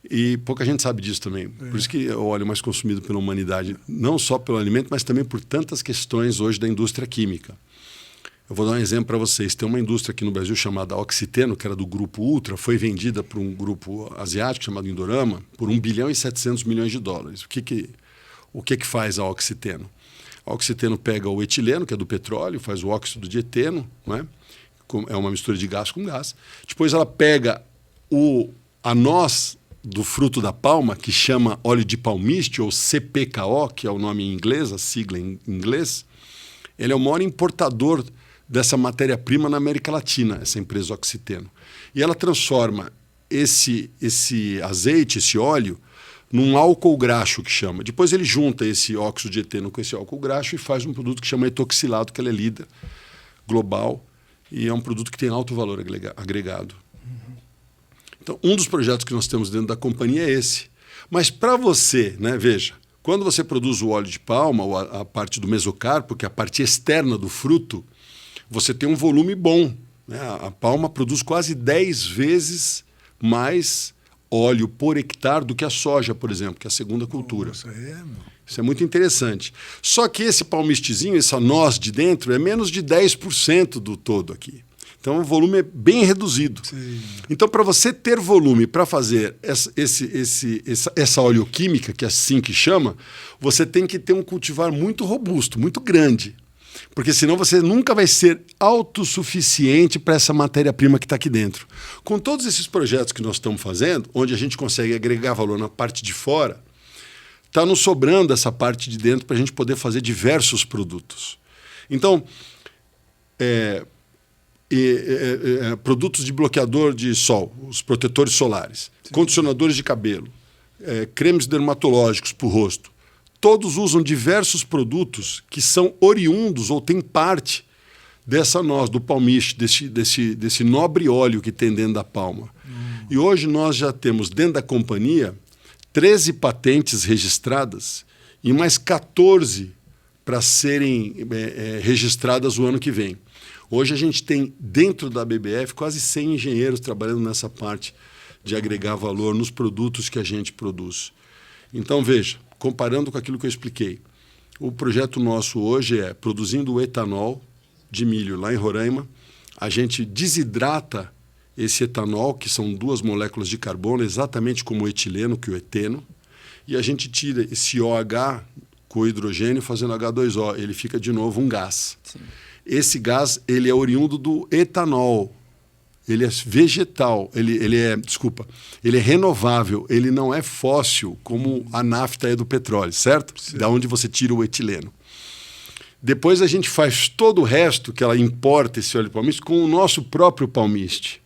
E pouca gente sabe disso também. Por isso que é o óleo mais consumido pela humanidade, não só pelo alimento, mas também por tantas questões hoje da indústria química. Eu vou dar um exemplo para vocês. Tem uma indústria aqui no Brasil chamada Oxiteno, que era do grupo Ultra, foi vendida para um grupo asiático chamado Indorama por 1 bilhão e 700 milhões de dólares. O que faz a Oxiteno? A Oxiteno pega o etileno, que é do petróleo, faz o óxido de eteno, não é? É uma mistura de gás com gás. Depois ela pega a noz do fruto da palma, que chama óleo de palmiste, ou CPKO, que é o nome em inglês, a sigla em inglês. Ele é o maior importador dessa matéria-prima na América Latina, essa empresa Oxiteno. E ela transforma esse azeite, esse óleo, num álcool graxo, que chama. Depois ele junta esse óxido de eteno com esse álcool graxo e faz um produto que chama etoxilado, que ela é líder global, e é um produto que tem alto valor agregado. Então, um dos projetos que nós temos dentro da companhia é esse. Mas para você, né, veja, quando você produz o óleo de palma, ou a parte do mesocarpo, que é a parte externa do fruto, você tem um volume bom. Né? A palma produz quase 10 vezes mais óleo por hectare do que a soja, por exemplo, que é a segunda cultura. Isso é muito interessante. Só que esse palmistezinho, essa noz de dentro, é menos de 10% do todo aqui. Então, o volume é bem reduzido. Sim. Então, para você ter volume para fazer essa oleoquímica, que é assim que chama, você tem que ter um cultivar muito robusto, muito grande. Porque senão você nunca vai ser autossuficiente para essa matéria-prima que está aqui dentro. Com todos esses projetos que nós estamos fazendo, onde a gente consegue agregar valor na parte de fora, está nos sobrando essa parte de dentro para a gente poder fazer diversos produtos. Então, produtos de bloqueador de sol, os protetores solares, sim, condicionadores de cabelo, cremes dermatológicos para o rosto. Todos usam diversos produtos que são oriundos ou têm parte dessa noz, do palmiste, desse nobre óleo que tem dentro da palma. E hoje nós já temos dentro da companhia 13 patentes registradas e mais 14 para serem registradas o ano que vem. Hoje a gente tem, dentro da BBF, quase 100 engenheiros trabalhando nessa parte de agregar valor nos produtos que a gente produz. Então, veja, comparando com aquilo que eu expliquei, o projeto nosso hoje é produzindo o etanol de milho lá em Roraima, a gente desidrata esse etanol, que são 2 moléculas de carbono, exatamente como o etileno, que o eteno, e a gente tira esse OH com o hidrogênio fazendo H2O, ele fica de novo um gás. Sim. Esse gás, ele é oriundo do etanol, ele é vegetal, ele é renovável, ele não é fóssil, como a nafta é do petróleo, certo? Sim. Da onde você tira o etileno. Depois a gente faz todo o resto, que ela importa esse óleo de palmiste, com o nosso próprio palmiste.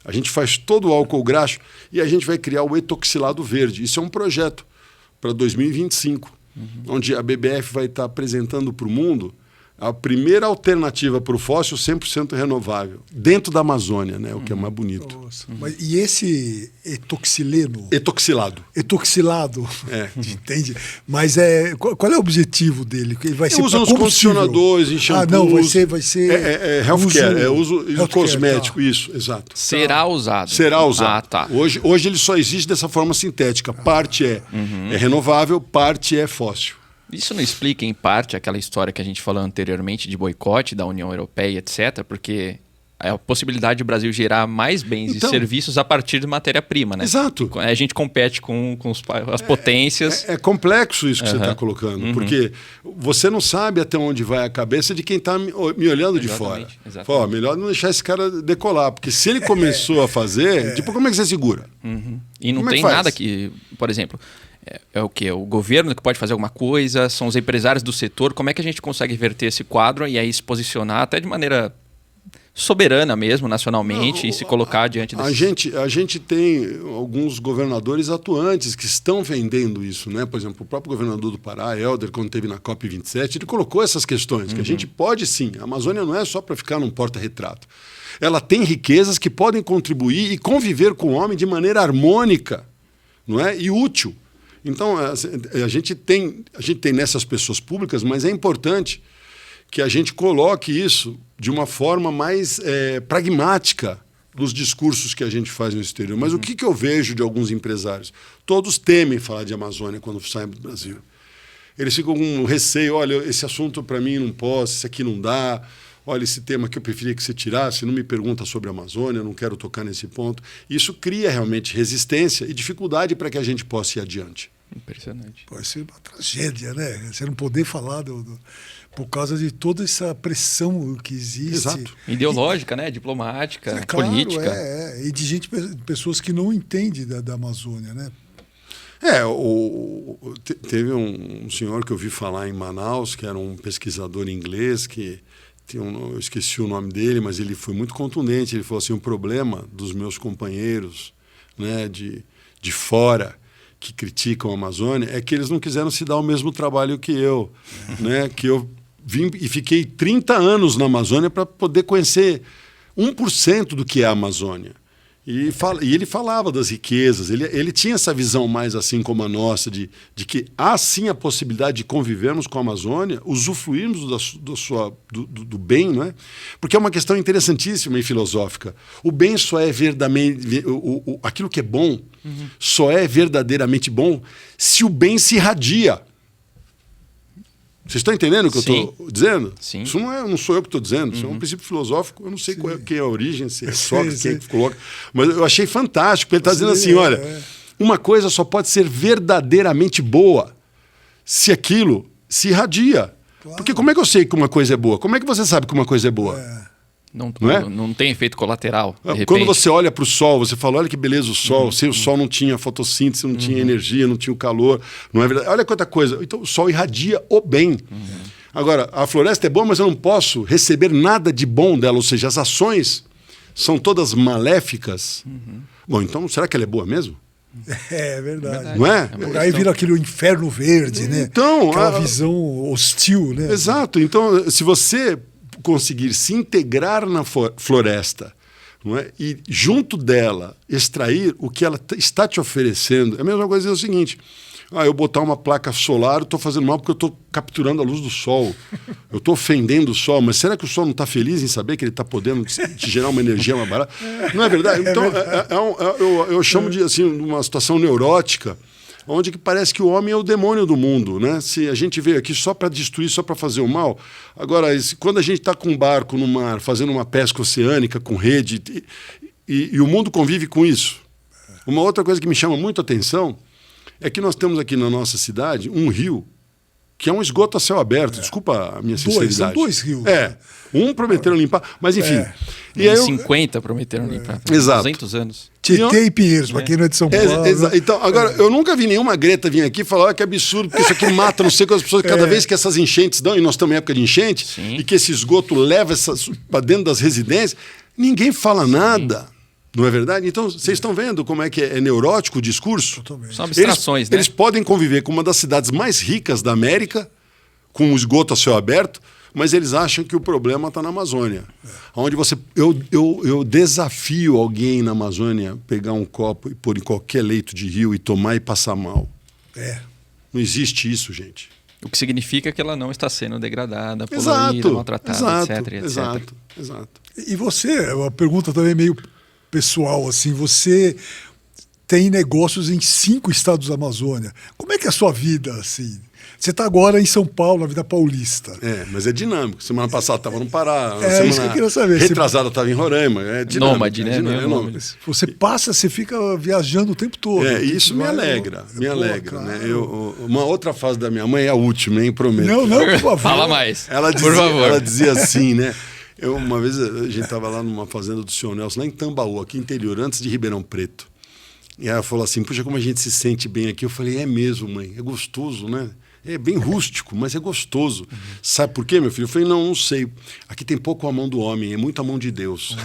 A gente faz todo o álcool graxo e a gente vai criar o etoxilado verde. Isso é um projeto para 2025, onde a BBF vai estar apresentando para o mundo a primeira alternativa para o fóssil 100% renovável, dentro da Amazônia, né? O que é mais bonito. Nossa. Mas, e esse etoxileno? Etoxilado. Entende? Mas qual é o objetivo dele? Ele vai ser usa nos condicionadores, em shampoos. Não, vai ser healthcare, uso cosmético, tá. Isso, exato. Será usado. Será usado. Ah, tá. Hoje ele só existe dessa forma sintética. Parte é renovável, parte é fóssil. Isso não explica, em parte, aquela história que a gente falou anteriormente de boicote da União Europeia, etc., porque é a possibilidade do Brasil gerar mais bens e serviços a partir de matéria-prima, né? Exato. A gente compete com as potências. É complexo isso que você está colocando, porque você não sabe até onde vai a cabeça de quem está me olhando de fora. Fala, melhor não deixar esse cara decolar, porque se ele começou a fazer, tipo, como é que você segura? E não tem nada que, por exemplo... É o quê? O governo que pode fazer alguma coisa? São os empresários do setor? Como é que a gente consegue inverter esse quadro e aí se posicionar até de maneira soberana mesmo, nacionalmente, e se colocar diante desses... A gente tem alguns governadores atuantes que estão vendendo isso, né? Por exemplo, o próprio governador do Pará, Helder, quando esteve na COP27, ele colocou essas questões, que a gente pode sim. A Amazônia não é só para ficar num porta-retrato. Ela tem riquezas que podem contribuir e conviver com o homem de maneira harmônica, não é? E útil. Então, a gente tem nessas pessoas públicas, mas é importante que a gente coloque isso de uma forma mais pragmática nos discursos que a gente faz no exterior. Mas o que eu vejo de alguns empresários? Todos temem falar de Amazônia quando saem do Brasil. Eles ficam com um receio, olha, esse assunto para mim não posso, esse aqui não dá, olha, esse tema que eu preferia que você tirasse, não me pergunta sobre a Amazônia, não quero tocar nesse ponto. Isso cria realmente resistência e dificuldade para que a gente possa ir adiante. Impressionante. Pode ser uma tragédia, né? Você não poder falar por causa de toda essa pressão que existe. Exato. Ideológica, né? Diplomática, política. Claro, e de pessoas que não entendem da Amazônia, né? Teve um senhor que eu vi falar em Manaus, que era um pesquisador inglês, que eu esqueci o nome dele, mas ele foi muito contundente. Ele falou assim, o problema dos meus companheiros, né, de fora, que criticam a Amazônia, é que eles não quiseram se dar o mesmo trabalho que eu, né? Que eu vim e fiquei 30 anos na Amazônia para poder conhecer 1% do que é a Amazônia. E ele falava das riquezas, ele tinha essa visão mais assim como a nossa, de que há sim a possibilidade de convivermos com a Amazônia, usufruirmos do bem, não é? Porque é uma questão interessantíssima e filosófica. O bem só é verdadeiramente... aquilo que é bom só é verdadeiramente bom se o bem se irradia. Vocês estão entendendo o que eu estou dizendo? Sim. Isso não sou eu que estou dizendo, isso é um princípio filosófico, eu não sei quem é a origem, se é Sócrates, quem é que coloca, mas eu achei fantástico, ele está dizendo assim, olha, uma coisa só pode ser verdadeiramente boa se aquilo se irradia. Claro. Porque como é que eu sei que uma coisa é boa? Como é que você sabe que uma coisa é boa? Não tem efeito colateral. Quando você olha para o sol, você fala, olha que beleza o sol. Sem o sol não tinha fotossíntese, não tinha energia, não tinha o calor. Não é verdade? Olha quanta coisa. Então o sol irradia o bem. Agora, a floresta é boa, mas eu não posso receber nada de bom dela. Ou seja, as ações são todas maléficas. Bom, então será que ela é boa mesmo? É verdade. Não é? Aí vira aquele inferno verde, né? Então, aquela visão hostil, né? Exato. Então, se você conseguir se integrar na floresta, não é? E junto dela extrair o que ela está te oferecendo, é a mesma coisa, é o seguinte, eu botar uma placa solar, eu estou fazendo mal porque eu estou capturando a luz do sol, eu estou ofendendo o sol, mas será que o sol não está feliz em saber que ele está podendo te gerar uma energia mais barata? Não é verdade? Então, eu chamo de assim, uma situação neurótica, onde que parece que o homem é o demônio do mundo, né? Se a gente veio aqui só para destruir, só para fazer o mal. Agora, quando a gente está com um barco no mar, fazendo uma pesca oceânica com rede, e o mundo convive com isso. Uma outra coisa que me chama muito a atenção é que nós temos aqui na nossa cidade um rio que é um esgoto a céu aberto. Desculpa a minha sinceridade. São 2 rios. Um prometeram limpar, mas enfim. E aí 50 prometeram limpar. Exato. 200 anos. Tietê e Pinheiros, para quem não é de São Paulo. Então, agora, eu nunca vi nenhuma Greta vir aqui e falar que absurdo, porque isso aqui mata não sei quantas pessoas, cada vez que essas enchentes dão, e nós estamos em época de enchente, e que esse esgoto leva para dentro das residências, ninguém fala nada. Não é verdade? Então, vocês estão vendo como é que é neurótico o discurso? Totalmente. São abstrações, né? Eles podem conviver com uma das cidades mais ricas da América, com o esgoto a céu aberto, mas eles acham que o problema está na Amazônia. Onde eu desafio alguém na Amazônia pegar um copo e pôr em qualquer leito de rio e tomar e passar mal. Não existe isso, gente. O que significa que ela não está sendo degradada, poluída, maltratada, etc. Exato. E você, uma pergunta também meio pessoal, assim, você tem negócios em 5 estados da Amazônia. Como é que é a sua vida, assim? Você está agora em São Paulo, na vida paulista. Mas é dinâmico. Semana passada estava no Pará. Isso que eu queria saber. Retrasada estava em Roraima. É dinâmico. Nômade, né? Nômade. Você fica viajando o tempo todo. Isso me alegra. Claro. Né? Uma outra fase da minha mãe é a última, hein? Prometo. Não, por favor. Fala mais. Por favor. Ela dizia assim, né? Uma vez a gente estava lá numa fazenda do Sr. Nelson, lá em Tambaú, aqui interior, antes de Ribeirão Preto. E ela falou assim, puxa, como a gente se sente bem aqui. Eu falei, é mesmo, mãe, é gostoso, né? É bem rústico, mas é gostoso. Sabe por quê, meu filho? Eu falei, não sei. Aqui tem pouco a mão do homem, é muito a mão de Deus.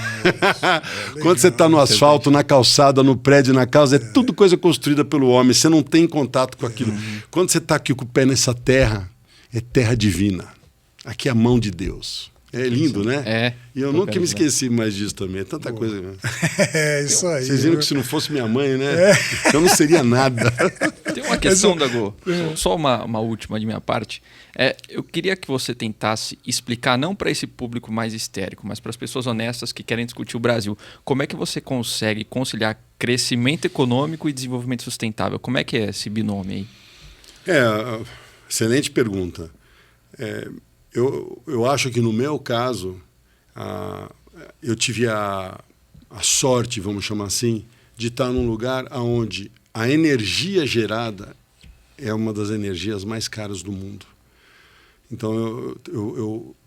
Quando você está no asfalto, na calçada, no prédio, na casa, é tudo coisa construída pelo homem. Você não tem contato com aquilo. Quando você está aqui com o pé nessa terra, é terra divina. Aqui é a mão de Deus. É lindo, né? E eu nunca me esqueci mais disso também. É tanta coisa. Né? Isso aí. Vocês viram que se não fosse minha mãe, né? Eu não seria nada. Tem uma questão, Dago. Só uma última de minha parte. Eu queria que você tentasse explicar, não para esse público mais histérico, mas para as pessoas honestas que querem discutir o Brasil, como é que você consegue conciliar crescimento econômico e desenvolvimento sustentável? Como é que é esse binômio aí? Excelente pergunta. Eu acho que no meu caso, eu tive a sorte, vamos chamar assim, de estar num lugar onde a energia gerada é uma das energias mais caras do mundo. Então,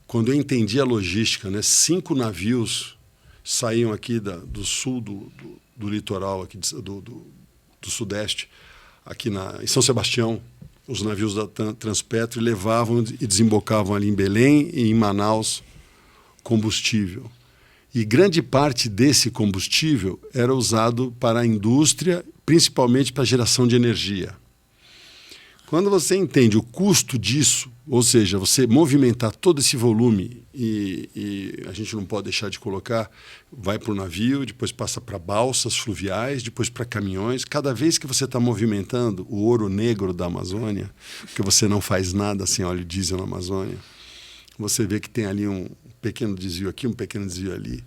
quando eu entendi a logística, né, 5 navios saíam aqui do sul do litoral, aqui do sudeste, aqui em São Sebastião, os navios da Transpetro levavam e desembocavam ali em Belém e em Manaus combustível. E grande parte desse combustível era usado para a indústria, principalmente para a geração de energia. Quando você entende o custo disso, ou seja, você movimentar todo esse volume e a gente não pode deixar de colocar, vai para o navio, depois passa para balsas fluviais, depois para caminhões. Cada vez que você está movimentando o ouro negro da Amazônia, porque você não faz nada sem óleo diesel na Amazônia, você vê que tem ali um pequeno desvio aqui, um pequeno desvio ali.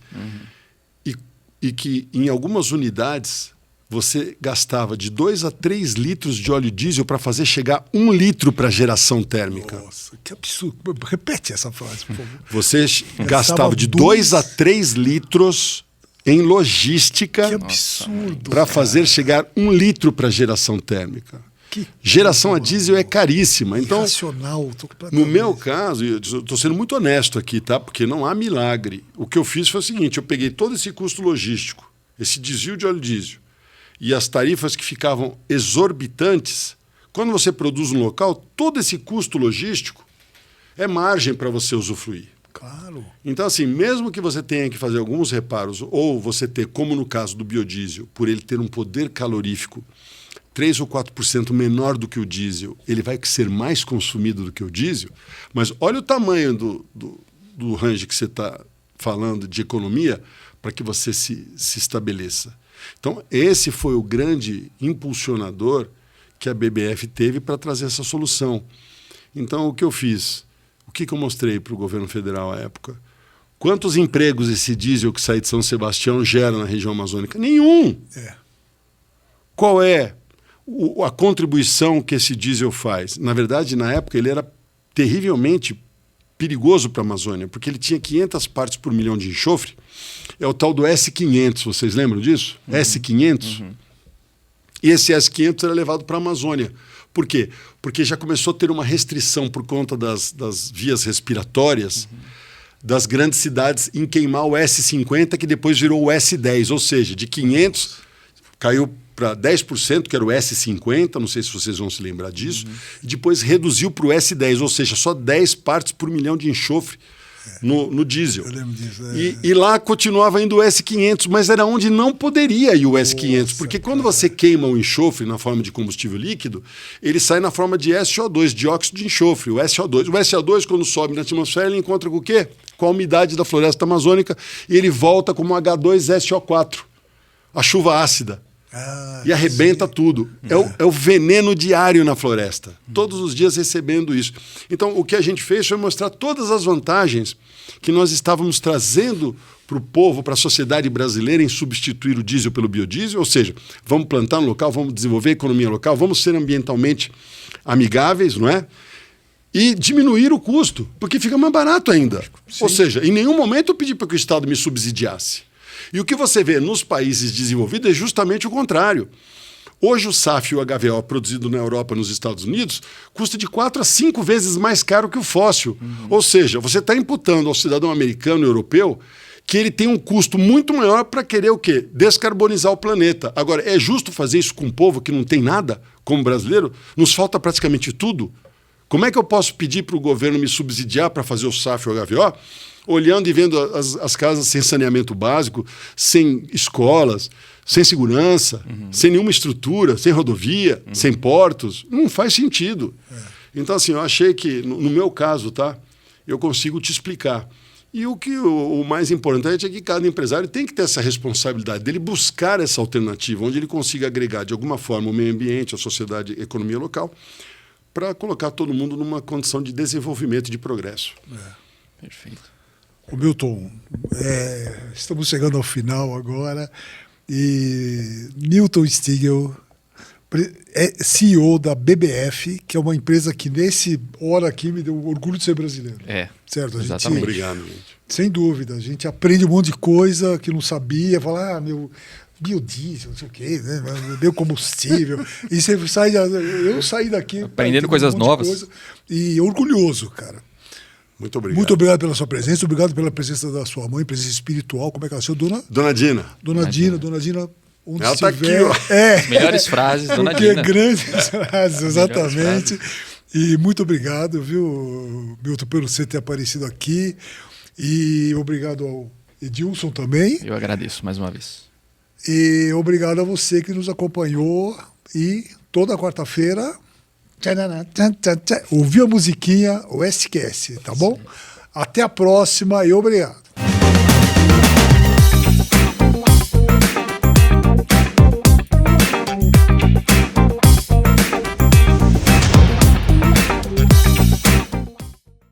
E que em algumas unidades você gastava de 2 a 3 litros de óleo diesel para fazer chegar 1 litro para geração térmica. Nossa, que absurdo. Repete essa frase, por favor. Você gastava de 2 a 3 litros em logística Que absurdo. para fazer chegar 1 litro para geração térmica. Que Geração a diesel é caríssima. Então, irracional. no meu caso, eu estou sendo muito honesto aqui, tá? Porque não há milagre. O que eu fiz foi o seguinte, eu peguei todo esse custo logístico, esse desvio de óleo diesel, e as tarifas que ficavam exorbitantes. Quando você produz no local, todo esse custo logístico é margem para você usufruir. Claro. Então, assim, mesmo que você tenha que fazer alguns reparos, ou você ter, como no caso do biodiesel, por ele ter um poder calorífico 3 ou 4% menor do que o diesel, ele vai ser mais consumido do que o diesel, mas olha o tamanho do range que você está falando de economia para que você se estabeleça. Então, esse foi o grande impulsionador que a BBF teve para trazer essa solução. Então, o que eu fiz? O que eu mostrei para o governo federal à época? Quantos empregos esse diesel que sai de São Sebastião gera na região amazônica? Nenhum! Qual é a contribuição que esse diesel faz? Na verdade, na época, ele era terrivelmente perigoso para a Amazônia, porque ele tinha 500 partes por milhão de enxofre. É o tal do S500, vocês lembram disso? S500. E esse S500 era levado para a Amazônia. Por quê? Porque já começou a ter uma restrição por conta das vias respiratórias das grandes cidades em queimar o S50, que depois virou o S10, ou seja, de 500 caiu para 10%, que era o S50, não sei se vocês vão se lembrar disso, e depois reduziu para o S10, ou seja, só 10 partes por milhão de enxofre no diesel. Eu lembro disso. E lá continuava indo o S500, mas era onde não poderia ir o S500, porque quando você queima o enxofre na forma de combustível líquido, ele sai na forma de SO2, dióxido de enxofre, o SO2. O SO2, quando sobe na atmosfera, ele encontra com o quê? Com a umidade da floresta amazônica, e ele volta como H2SO4, a chuva ácida. E arrebenta tudo. É o veneno diário na floresta. Todos os dias recebendo isso. Então, o que a gente fez foi mostrar todas as vantagens que nós estávamos trazendo para o povo, para a sociedade brasileira em substituir o diesel pelo biodiesel. Ou seja, vamos plantar no local, vamos desenvolver a economia local, vamos ser ambientalmente amigáveis, não é? E diminuir o custo, porque fica mais barato ainda. Sim. Ou seja, em nenhum momento eu pedi para que o Estado me subsidiasse. E o que você vê nos países desenvolvidos é justamente o contrário. Hoje o SAF e o HVO produzido na Europa e nos Estados Unidos custa de 4 a 5 vezes mais caro que o fóssil. Ou seja, você está imputando ao cidadão americano e europeu que ele tem um custo muito maior para querer o quê? Descarbonizar o planeta. Agora, é justo fazer isso com um povo que não tem nada, como brasileiro? Nos falta praticamente tudo. Como é que eu posso pedir para o governo me subsidiar para fazer o SAF e o HVO? Olhando e vendo as casas sem saneamento básico, sem escolas, sem segurança, sem nenhuma estrutura, sem rodovia, sem portos. Não faz sentido. Então, assim, eu achei que, no meu caso, tá, eu consigo te explicar. E o mais importante é que cada empresário tem que ter essa responsabilidade dele buscar essa alternativa, onde ele consiga agregar, de alguma forma, o meio ambiente, a sociedade, a economia local, para colocar todo mundo numa condição de desenvolvimento e de progresso. Perfeito. Ô Milton, estamos chegando ao final agora e Milton Stigl é CEO da BBF, que é uma empresa que nesse hora aqui me deu orgulho de ser brasileiro. Certo? Exatamente. Obrigado, gente. Sem dúvida, a gente aprende um monte de coisa que não sabia, fala, meu biodiesel, não sei o quê, né? Meu combustível. E você sai, eu saí daqui aprendendo coisas novas. E orgulhoso, cara. Muito obrigado. Muito obrigado pela sua presença, obrigado pela presença da sua mãe, presença espiritual. Como é que ela é? Dona Dina. Dona Dina, onde ela está estiver. Aqui, ó. As melhores frases, Dona Porque Dina. Grandes frases, exatamente. E muito obrigado, viu, Milton, por você ter aparecido aqui. E obrigado ao Edilson também. Eu agradeço mais uma vez. E obrigado a você que nos acompanhou. E toda quarta-feira, ouviu a musiquinha, o SQS, tá bom? Até a próxima e obrigado.